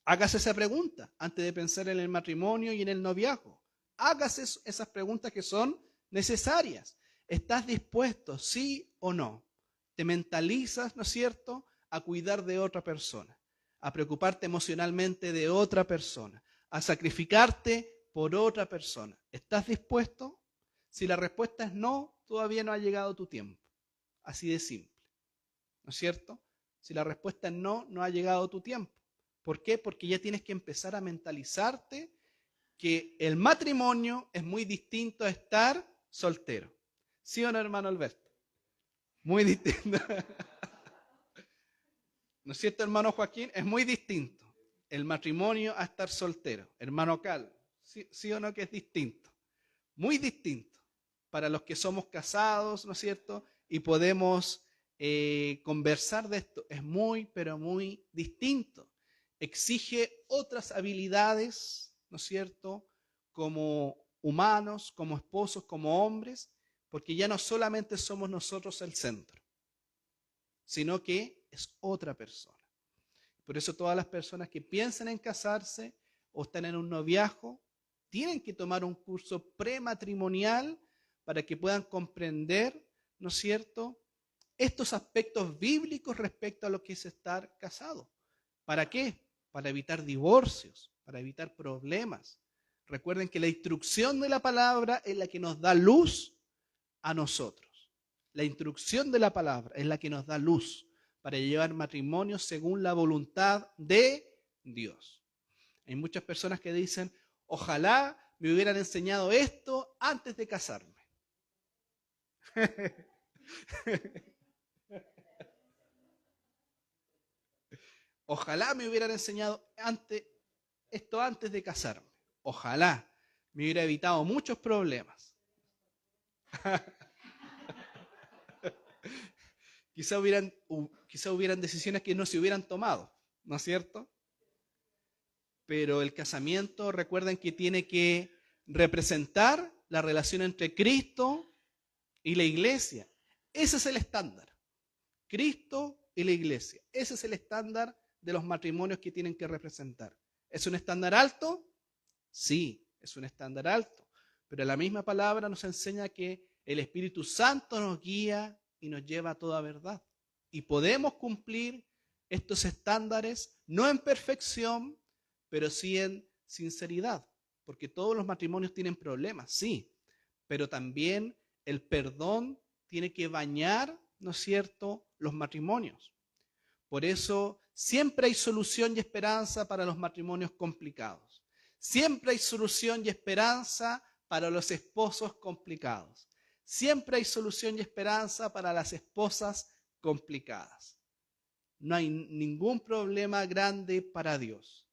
Hágase esa pregunta antes de pensar en el matrimonio y en el noviazgo. Hágase esas preguntas que son necesarias. ¿Estás dispuesto, sí o no? ¿Te mentalizas, no es cierto?, a cuidar de otra persona, a preocuparte emocionalmente de otra persona, a sacrificarte por otra persona? ¿Estás dispuesto? Si la respuesta es no, todavía no ha llegado tu tiempo. Así de simple, ¿no es cierto? Si la respuesta es no, no ha llegado tu tiempo, ¿Por qué? Porque ya tienes que empezar a mentalizarte que el matrimonio es muy distinto a estar soltero. ¿Sí o no, hermano Alberto? Muy distinto. ¿No es cierto, hermano Joaquín? Es muy distinto el matrimonio a estar soltero. Hermano Cal, ¿sí o no que es distinto? Muy distinto para los que somos casados, ¿no es cierto? Y podemos conversar de esto. Es muy, pero muy distinto. Exige otras habilidades, ¿no es cierto? Como humanos, como esposos, como hombres, porque ya no solamente somos nosotros el centro, sino que es otra persona. Por eso todas las personas que piensan en casarse o están en un noviazgo, tienen que tomar un curso prematrimonial para que puedan comprender, ¿no es cierto?, estos aspectos bíblicos respecto a lo que es estar casado. ¿Para qué? Para evitar divorcios, para evitar problemas. Recuerden que la instrucción de la palabra es la que nos da luz a nosotros. La instrucción de la palabra es la que nos da luz para llevar matrimonio según la voluntad de Dios. Hay muchas personas que dicen, ojalá me hubieran enseñado esto antes de casarme. Ojalá me hubieran enseñado esto antes de casarme. Ojalá me hubiera evitado muchos problemas. Quizá hubieran decisiones que no se hubieran tomado, ¿no es cierto? Pero el casamiento, recuerden que tiene que representar la relación entre Cristo y la iglesia. Ese es el estándar. Cristo y la iglesia. Ese es el estándar de los matrimonios que tienen que representar. ¿Es un estándar alto? Sí, es un estándar alto. Pero la misma palabra nos enseña que el Espíritu Santo nos guía y nos lleva a toda verdad. Y podemos cumplir estos estándares, no en perfección, pero sí en sinceridad. Porque todos los matrimonios tienen problemas, sí. Pero también el perdón tiene que bañar, ¿no es cierto?, los matrimonios. Por eso siempre hay solución y esperanza para los matrimonios complicados. Siempre hay solución y esperanza para los esposos complicados. Siempre hay solución y esperanza para las esposas complicadas. No hay ningún problema grande para Dios,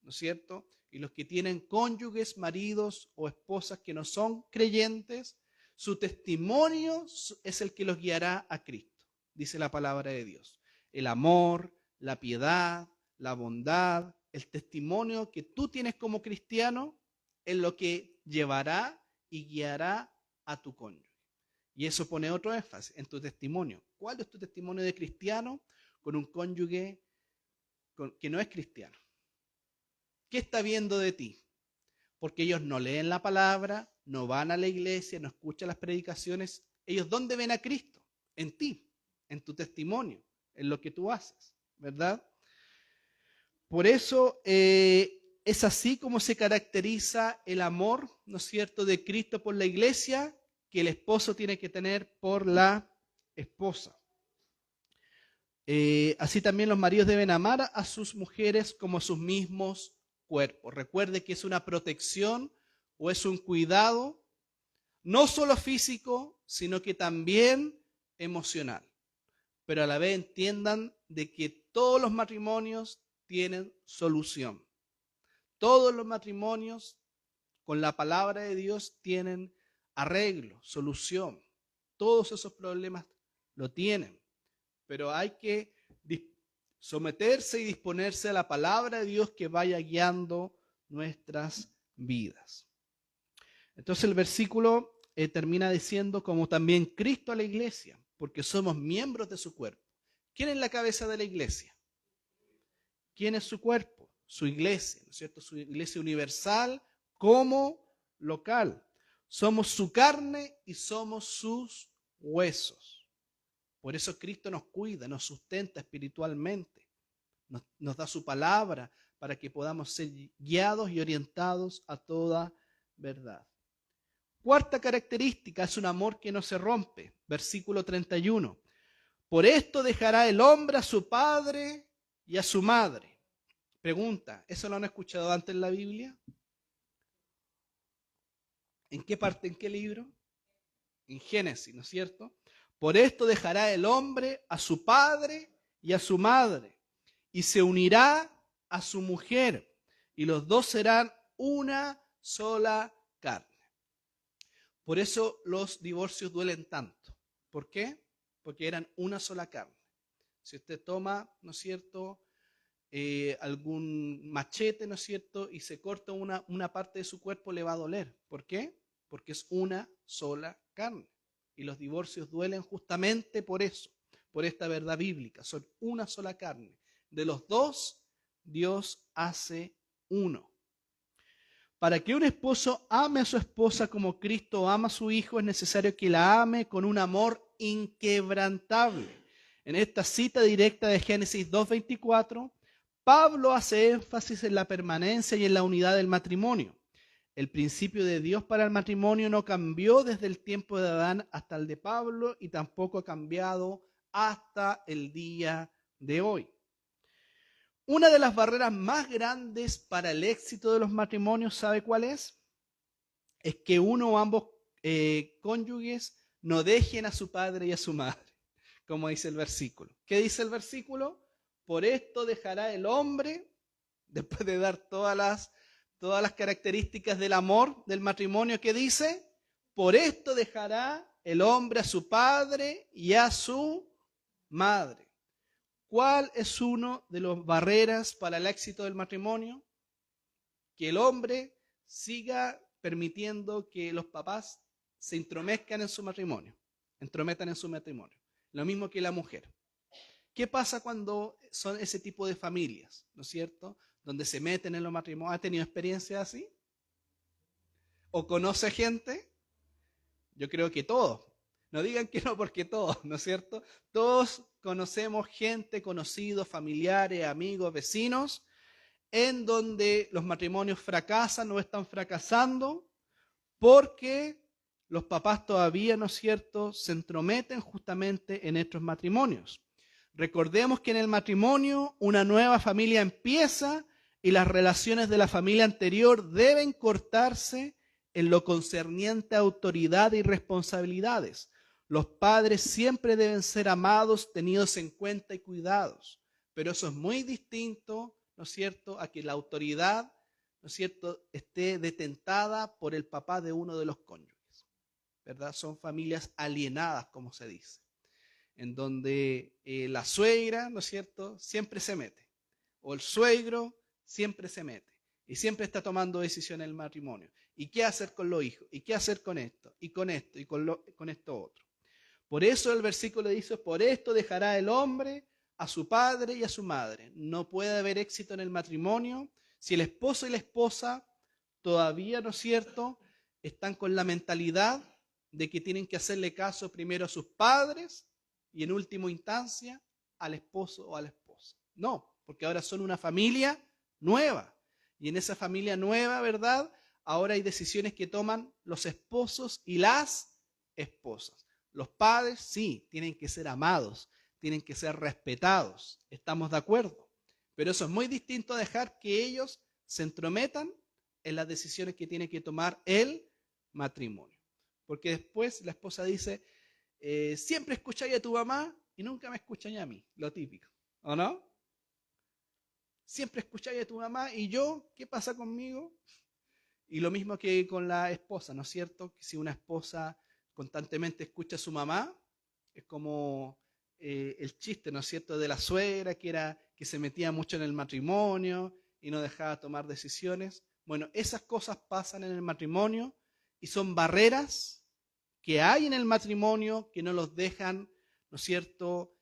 ¿no es cierto? Y los que tienen cónyuges, maridos o esposas que no son creyentes, su testimonio es el que los guiará a Cristo, dice la palabra de Dios. El amor, la piedad, la bondad, el testimonio que tú tienes como cristiano es lo que llevará y guiará a tu cónyuge. Y eso pone otro énfasis en tu testimonio. ¿Cuál es tu testimonio de cristiano con un cónyuge que no es cristiano? ¿Qué está viendo de ti? Porque ellos no leen la palabra, no van a la iglesia, no escuchan las predicaciones. ¿Ellos dónde ven a Cristo? En ti, en tu testimonio, en lo que tú haces, ¿verdad? Por eso es así como se caracteriza el amor, ¿no es cierto?, de Cristo por la iglesia, que el esposo tiene que tener por la esposa. Así también los maridos deben amar a sus mujeres como sus mismos cuerpos. Recuerde que es una protección o es un cuidado, no solo físico, sino que también emocional. Pero a la vez entiendan de que todos los matrimonios tienen solución. Todos los matrimonios con la palabra de Dios tienen arreglo, solución. Todos esos problemas lo tienen. Pero hay que someterse y disponerse a la palabra de Dios que vaya guiando nuestras vidas. Entonces el versículo termina diciendo, como también Cristo a la iglesia, porque somos miembros de su cuerpo. ¿Quién es la cabeza de la iglesia? ¿Quién es su cuerpo? Su iglesia, ¿no es cierto? Su iglesia universal como local. Somos su carne y somos sus huesos. Por eso Cristo nos cuida, nos sustenta espiritualmente, nos da su palabra para que podamos ser guiados y orientados a toda verdad. Cuarta característica es un amor que no se rompe. Versículo 31. Por esto dejará el hombre a su padre y a su madre. Pregunta, ¿eso lo han escuchado antes en la Biblia? ¿En qué parte, en qué libro? En Génesis, ¿no es cierto? Por esto dejará el hombre a su padre y a su madre, y se unirá a su mujer, y los dos serán una sola carne. Por eso los divorcios duelen tanto. ¿Por qué? Porque eran una sola carne. Si usted toma, ¿no es cierto?, algún machete, ¿no es cierto?, y se corta una parte de su cuerpo, le va a doler. ¿Por qué? Porque es una sola carne. Y los divorcios duelen justamente por eso, por esta verdad bíblica. Son una sola carne. De los dos, Dios hace uno. Para que un esposo ame a su esposa como Cristo ama a su Hijo, es necesario que la ame con un amor inquebrantable. En esta cita directa de Génesis 2:24, Pablo hace énfasis en la permanencia y en la unidad del matrimonio. El principio de Dios para el matrimonio no cambió desde el tiempo de Adán hasta el de Pablo y tampoco ha cambiado hasta el día de hoy. Una de las barreras más grandes para el éxito de los matrimonios, ¿sabe cuál es? Es que uno o ambos cónyuges no dejen a su padre y a su madre, como dice el versículo. ¿Qué dice el versículo? Por esto dejará el hombre, después de dar todas las características del amor del matrimonio, ¿qué dice? Por esto dejará el hombre a su padre y a su madre. ¿Cuál es uno de las barreras para el éxito del matrimonio? Que el hombre siga permitiendo que los papás se entrometan en su matrimonio. Lo mismo que la mujer. ¿Qué pasa cuando son ese tipo de familias, ¿no es cierto?, donde se meten en los matrimonios? ¿Ha tenido experiencias así? ¿O conoce gente? Yo creo que todos. No digan que no, porque todos, ¿no es cierto? Todos conocemos gente, conocidos, familiares, amigos, vecinos, en donde los matrimonios fracasan o están fracasando porque los papás todavía, ¿no es cierto?, se entrometen justamente en estos matrimonios. Recordemos que en el matrimonio una nueva familia empieza y las relaciones de la familia anterior deben cortarse en lo concerniente a autoridad y responsabilidades. Los padres siempre deben ser amados, tenidos en cuenta y cuidados. Pero eso es muy distinto, ¿no es cierto?, a que la autoridad, ¿no es cierto?, esté detentada por el papá de uno de los cónyuges, ¿verdad? Son familias alienadas, como se dice, en donde la suegra, ¿no es cierto?, siempre se mete, o el suegro siempre se mete, y siempre está tomando decisiones en el matrimonio. ¿Y qué hacer con los hijos? ¿Y qué hacer con esto? Y con esto, y con esto otro. Por eso el versículo dice, por esto dejará el hombre a su padre y a su madre. No puede haber éxito en el matrimonio si el esposo y la esposa todavía, ¿no es cierto?, están con la mentalidad de que tienen que hacerle caso primero a sus padres y en última instancia al esposo o a la esposa. No, porque ahora son una familia nueva. Y en esa familia nueva, ¿verdad?, ahora hay decisiones que toman los esposos y las esposas. Los padres, sí, tienen que ser amados, tienen que ser respetados. Estamos de acuerdo. Pero eso es muy distinto a dejar que ellos se entrometan en las decisiones que tiene que tomar el matrimonio. Porque después la esposa dice, siempre escucháis a tu mamá y nunca me escucháis a mí, lo típico, ¿o no? Siempre escucháis a tu mamá y yo, ¿qué pasa conmigo? Y lo mismo que con la esposa, ¿no es cierto? Que si una esposa constantemente escucha a su mamá, es como el chiste, ¿no es cierto?, de la suegra que se metía mucho en el matrimonio y no dejaba tomar decisiones. Bueno, esas cosas pasan en el matrimonio y son barreras que hay en el matrimonio que no los dejan, ¿no es cierto?,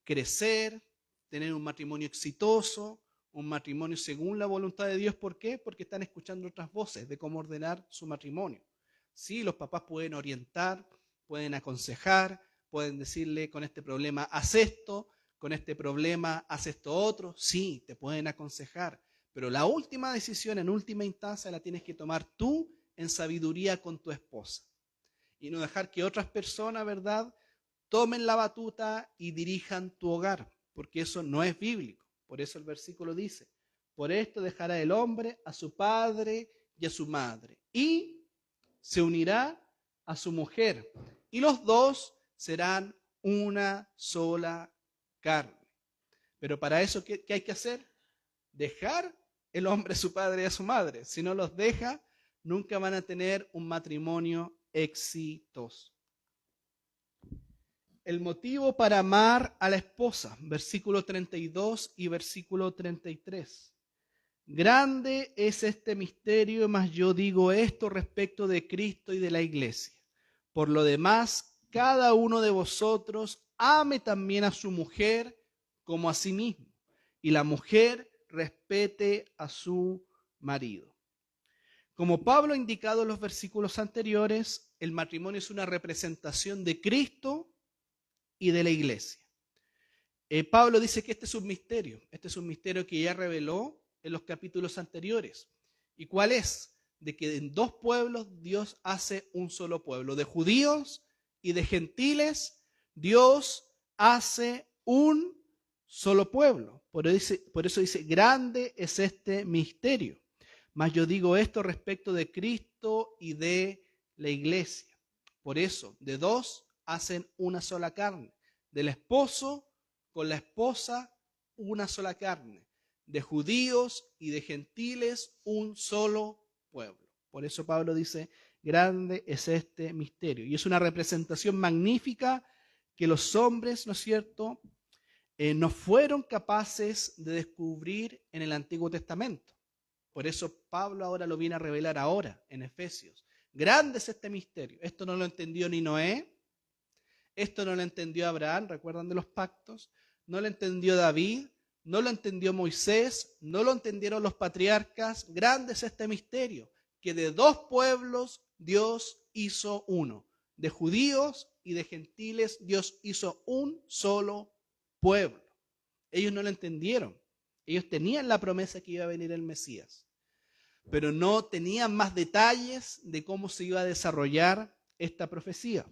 crecer, tener un matrimonio exitoso, un matrimonio según la voluntad de Dios. ¿Por qué? Porque están escuchando otras voces de cómo ordenar su matrimonio. Sí, los papás pueden orientar, pueden aconsejar, pueden decirle, con este problema haz esto, con este problema haz esto otro. Sí, te pueden aconsejar, pero la última decisión en última instancia la tienes que tomar tú en sabiduría con tu esposa. Y no dejar que otras personas, ¿verdad?, tomen la batuta y dirijan tu hogar, porque eso no es bíblico. Por eso el versículo dice, por esto dejará el hombre a su padre y a su madre, y se unirá a su mujer, y los dos serán una sola carne. Pero para eso, ¿qué hay que hacer? Dejar el hombre a su padre y a su madre. Si no los deja, nunca van a tener un matrimonio exitoso. El motivo para amar a la esposa, versículo 32 y versículo 33. Grande es este misterio, mas yo digo esto respecto de Cristo y de la iglesia. Por lo demás, cada uno de vosotros ame también a su mujer como a sí mismo, y la mujer respete a su marido. Como Pablo ha indicado en los versículos anteriores, el matrimonio es una representación de Cristo y de la iglesia. Pablo dice que este es un misterio que ya reveló en los capítulos anteriores. ¿Y cuál es? De que en dos pueblos Dios hace un solo pueblo. De judíos y de gentiles, Dios hace un solo pueblo. Por eso dice, grande es este misterio. Mas yo digo esto respecto de Cristo y de la iglesia. Por eso, de dos hacen una sola carne. Del esposo con la esposa, una sola carne. De judíos y de gentiles, un solo pueblo. Por eso Pablo dice, grande es este misterio. Y es una representación magnífica que los hombres, ¿no es cierto?, no fueron capaces de descubrir en el Antiguo Testamento. Por eso Pablo ahora lo viene a revelar ahora en Efesios. Grande es este misterio. Esto no lo entendió ni Noé. Esto no lo entendió Abraham, ¿recuerdan de los pactos? No lo entendió David, no lo entendió Moisés, no lo entendieron los patriarcas. Grande es este misterio, que de dos pueblos Dios hizo uno. De judíos y de gentiles Dios hizo un solo pueblo. Ellos no lo entendieron. Ellos tenían la promesa que iba a venir el Mesías, pero no tenían más detalles de cómo se iba a desarrollar esta profecía.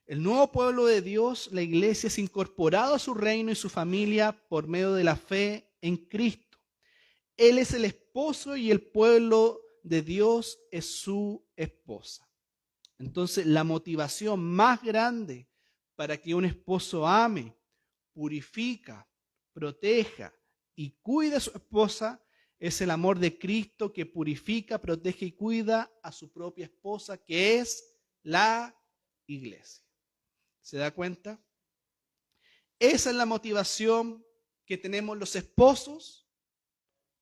El nuevo pueblo de Dios, la iglesia, es incorporado a su reino y su familia por medio de la fe en Cristo. Él es el esposo y el pueblo de Dios es su esposa. Entonces, la motivación más grande para que un esposo ame, purifica, proteja y cuide a su esposa es el amor de Cristo que purifica, protege y cuida a su propia esposa, que es la iglesia. ¿Se da cuenta? Esa es la motivación que tenemos los esposos.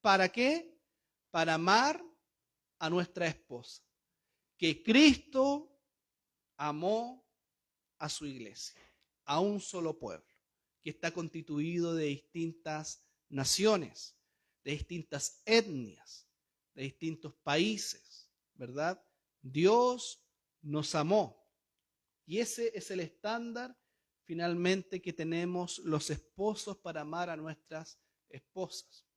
¿Para qué? Para amar a nuestra esposa. Que Cristo amó a su iglesia, a un solo pueblo, que está constituido de distintas naciones, de distintas etnias, de distintos países, ¿verdad? Dios nos amó. Y ese es el estándar finalmente que tenemos los esposos para amar a nuestras esposas.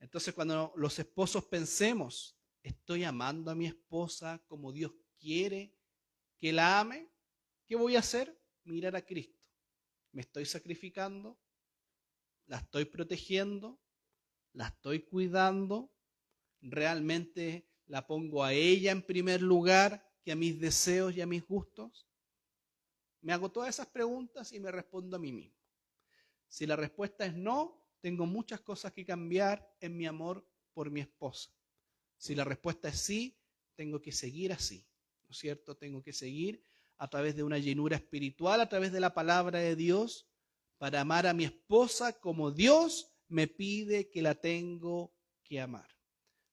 Entonces, cuando los esposos pensemos, ¿estoy amando a mi esposa como Dios quiere que la ame? ¿Qué voy a hacer? Mirar a Cristo. ¿Me estoy sacrificando? ¿La estoy protegiendo? ¿La estoy cuidando? ¿Realmente la pongo a ella en primer lugar que a mis deseos y a mis gustos? Me hago todas esas preguntas y me respondo a mí mismo. Si la respuesta es no, tengo muchas cosas que cambiar en mi amor por mi esposa. Si la respuesta es sí, tengo que seguir así, ¿no es cierto? Tengo que seguir a través de una llenura espiritual, a través de la palabra de Dios, para amar a mi esposa como Dios me pide que la tengo que amar.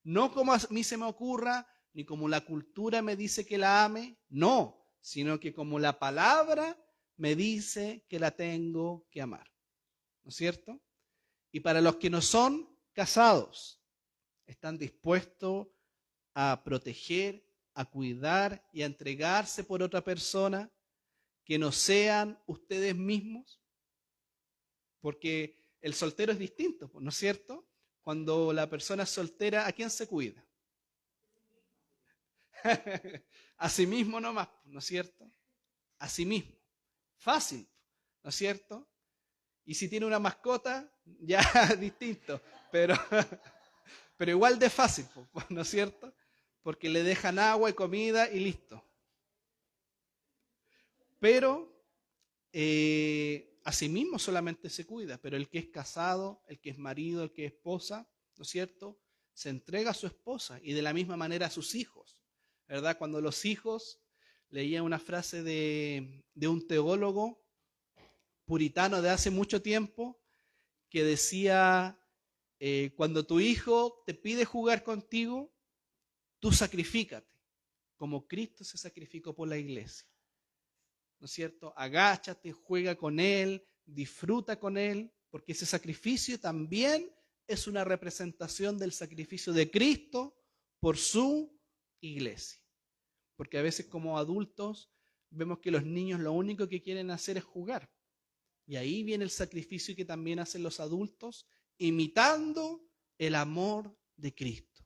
No como a mí se me ocurra, ni como la cultura me dice que la ame, no, sino que como la palabra me dice que la tengo que amar. ¿No es cierto? Y para los que no son casados, están dispuestos a proteger, a cuidar y a entregarse por otra persona que no sean ustedes mismos, porque el soltero es distinto, ¿no es cierto? Cuando la persona es soltera, ¿a quién se cuida? A sí mismo nomás, ¿no es cierto? A sí mismo. Fácil, ¿no es cierto? Y si tiene una mascota, ya distinto, pero igual de fácil, ¿no es cierto? Porque le dejan agua y comida y listo. Pero asimismo solamente se cuida, pero el que es casado, el que es marido, el que es esposa, ¿no es cierto?, se entrega a su esposa y de la misma manera a sus hijos, ¿verdad? Cuando los hijos, leía una frase de un teólogo puritano de hace mucho tiempo que decía, cuando tu hijo te pide jugar contigo, tú sacrifícate, como Cristo se sacrificó por la iglesia. ¿No es cierto? Agáchate, juega con él, disfruta con él, porque ese sacrificio también es una representación del sacrificio de Cristo por su iglesia. Porque a veces como adultos vemos que los niños lo único que quieren hacer es jugar. Y ahí viene el sacrificio que también hacen los adultos, imitando el amor de Cristo.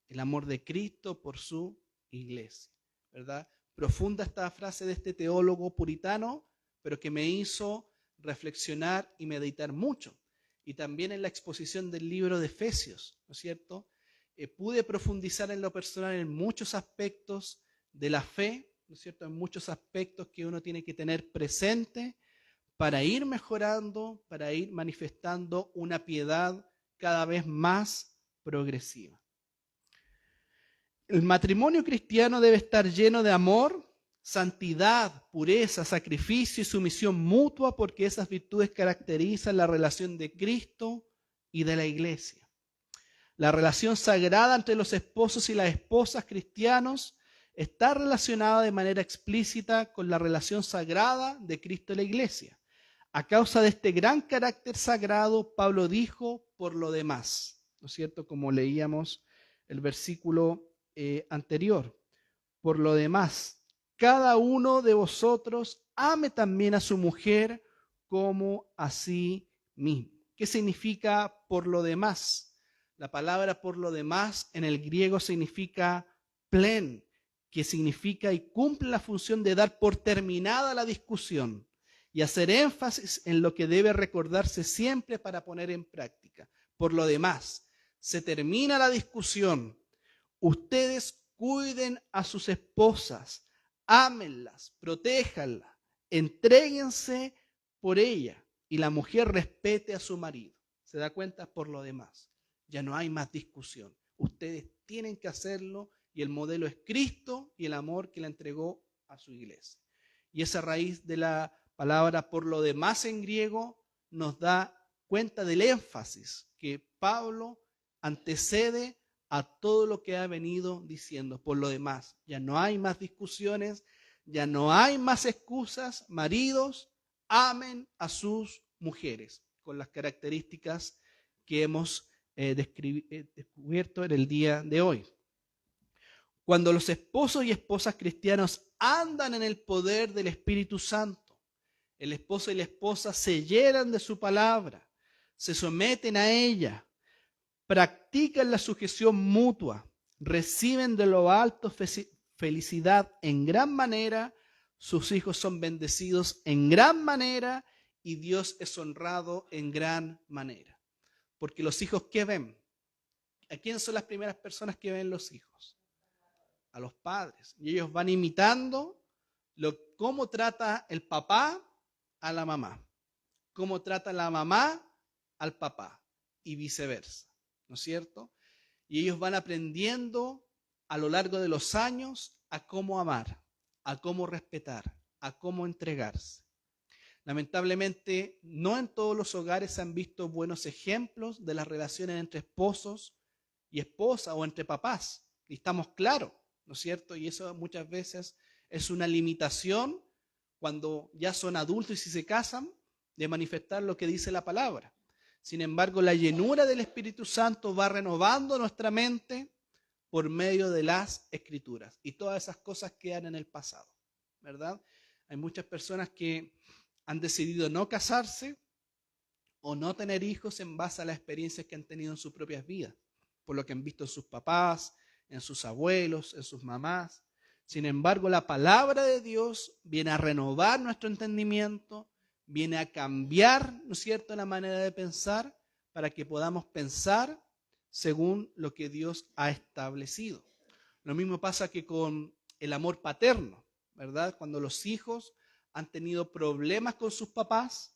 El amor de Cristo por su iglesia, ¿verdad? Profunda esta frase de este teólogo puritano, pero que me hizo reflexionar y meditar mucho. Y también en la exposición del libro de Efesios, ¿no es cierto? Pude profundizar en lo personal en muchos aspectos de la fe, ¿no es cierto? En muchos aspectos que uno tiene que tener presente para ir mejorando, para ir manifestando una piedad cada vez más progresiva. El matrimonio cristiano debe estar lleno de amor, santidad, pureza, sacrificio y sumisión mutua, porque esas virtudes caracterizan la relación de Cristo y de la iglesia. La relación sagrada entre los esposos y las esposas cristianos está relacionada de manera explícita con la relación sagrada de Cristo y la iglesia. A causa de este gran carácter sagrado, Pablo dijo, por lo demás, ¿no es cierto? Como leíamos el versículo anterior. Por lo demás, cada uno de vosotros ame también a su mujer como a sí mismo. ¿Qué significa por lo demás? La palabra por lo demás en el griego significa plen, que significa y cumple la función de dar por terminada la discusión y hacer énfasis en lo que debe recordarse siempre para poner en práctica. Por lo demás, se termina la discusión. Ustedes cuiden a sus esposas, ámenlas, protéjanlas, entréguense por ella y la mujer respete a su marido. ¿Se da cuenta? Por lo demás, ya no hay más discusión. Ustedes tienen que hacerlo y el modelo es Cristo y el amor que le entregó a su iglesia. Y esa raíz de la palabra por lo demás en griego nos da cuenta del énfasis que Pablo antecede a todo lo que ha venido diciendo. Por lo demás, ya no hay más discusiones, ya no hay más excusas. Maridos, amen a sus mujeres con las características que hemos descubierto en el día de hoy. Cuando los esposos y esposas cristianos andan en el poder del Espíritu Santo, el esposo y la esposa se llenan de su palabra, se someten a ella, practican la sujeción mutua, reciben de lo alto felicidad en gran manera, sus hijos son bendecidos en gran manera y Dios es honrado en gran manera. Porque los hijos, ¿qué ven? ¿A quién son las primeras personas que ven los hijos? A los padres. Y ellos van imitando cómo trata el papá a la mamá, cómo trata la mamá al papá y viceversa, ¿no es cierto? Y ellos van aprendiendo a lo largo de los años a cómo amar, a cómo respetar, a cómo entregarse. Lamentablemente, no en todos los hogares se han visto buenos ejemplos de las relaciones entre esposos y esposas o entre papás. Y estamos claros, ¿no es cierto? Y eso muchas veces es una limitación cuando ya son adultos y si se casan, de manifestar lo que dice la palabra. Sin embargo, la llenura del Espíritu Santo va renovando nuestra mente por medio de las Escrituras. Y todas esas cosas quedan en el pasado, ¿verdad? Hay muchas personas que han decidido no casarse o no tener hijos en base a las experiencias que han tenido en sus propias vidas, por lo que han visto en sus papás, en sus abuelos, en sus mamás. Sin embargo, la palabra de Dios viene a renovar nuestro entendimiento, viene a cambiar, ¿no es cierto?, la manera de pensar para que podamos pensar según lo que Dios ha establecido. Lo mismo pasa que con el amor paterno, ¿verdad? Cuando los hijos han tenido problemas con sus papás,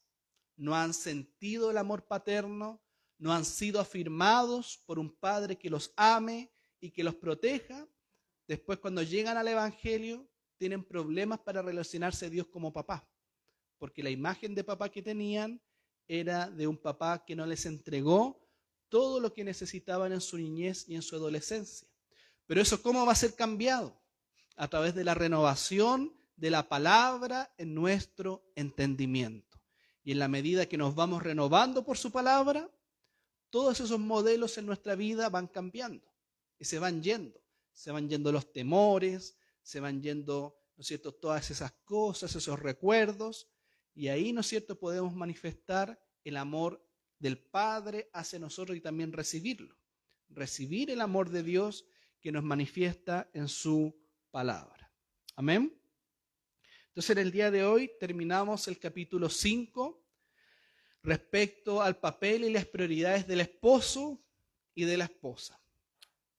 no han sentido el amor paterno, no han sido afirmados por un padre que los ame y que los proteja, después cuando llegan al Evangelio tienen problemas para relacionarse a Dios como papá, porque la imagen de papá que tenían era de un papá que no les entregó todo lo que necesitaban en su niñez y en su adolescencia. Pero eso, ¿cómo va a ser cambiado? A través de la renovación de la palabra en nuestro entendimiento. Y en la medida que nos vamos renovando por su palabra, todos esos modelos en nuestra vida van cambiando y se van yendo. Se van yendo los temores, se van yendo, ¿no es cierto?, todas esas cosas, esos recuerdos. Y ahí, ¿no es cierto?, podemos manifestar el amor del Padre hacia nosotros y también recibirlo. Recibir el amor de Dios que nos manifiesta en su palabra. Amén. Entonces, en el día de hoy terminamos el capítulo 5 respecto al papel y las prioridades del esposo y de la esposa.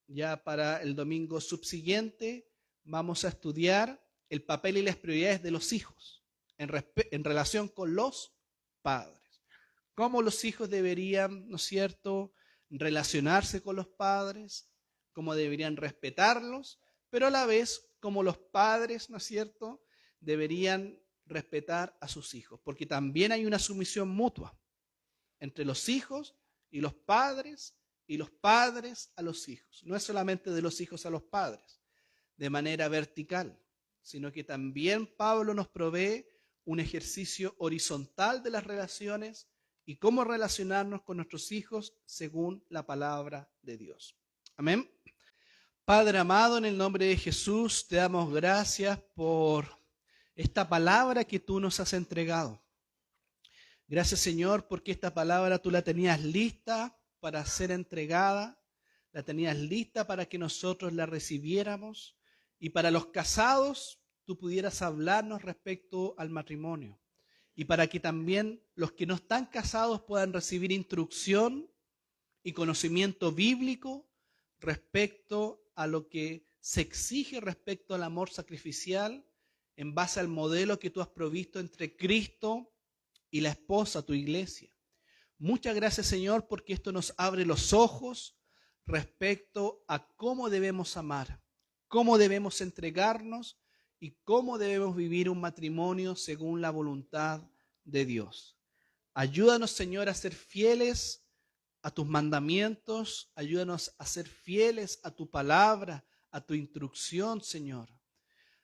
Ya para el domingo subsiguiente vamos a estudiar el papel y las prioridades de los hijos en relación con los padres. Cómo los hijos deberían, ¿no es cierto?, relacionarse con los padres, cómo deberían respetarlos, pero a la vez cómo los padres, ¿no es cierto?, deberían respetar a sus hijos, porque también hay una sumisión mutua entre los hijos y los padres a los hijos. No es solamente de los hijos a los padres, de manera vertical, sino que también Pablo nos provee un ejercicio horizontal de las relaciones y cómo relacionarnos con nuestros hijos según la palabra de Dios. Amén. Padre amado, en el nombre de Jesús, te damos gracias por esta palabra que tú nos has entregado. Gracias, Señor, porque esta palabra tú la tenías lista para ser entregada, la tenías lista para que nosotros la recibiéramos y para los casados tú pudieras hablarnos respecto al matrimonio y para que también los que no están casados puedan recibir instrucción y conocimiento bíblico respecto a lo que se exige respecto al amor sacrificial en base al modelo que tú has provisto entre Cristo y la esposa, tu iglesia. Muchas gracias, Señor, porque esto nos abre los ojos respecto a cómo debemos amar, cómo debemos entregarnos y cómo debemos vivir un matrimonio según la voluntad de Dios. Ayúdanos, Señor, a ser fieles a tus mandamientos, ayúdanos a ser fieles a tu palabra, a tu instrucción, Señor.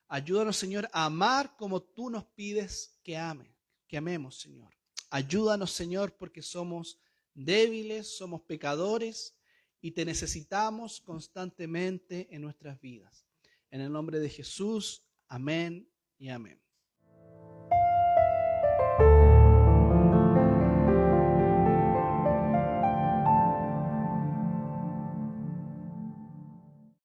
Ayúdanos, Señor, a amar como tú nos pides que amemos, Señor. Ayúdanos, Señor, porque somos débiles, somos pecadores y te necesitamos constantemente en nuestras vidas. En el nombre de Jesús, amén y amén.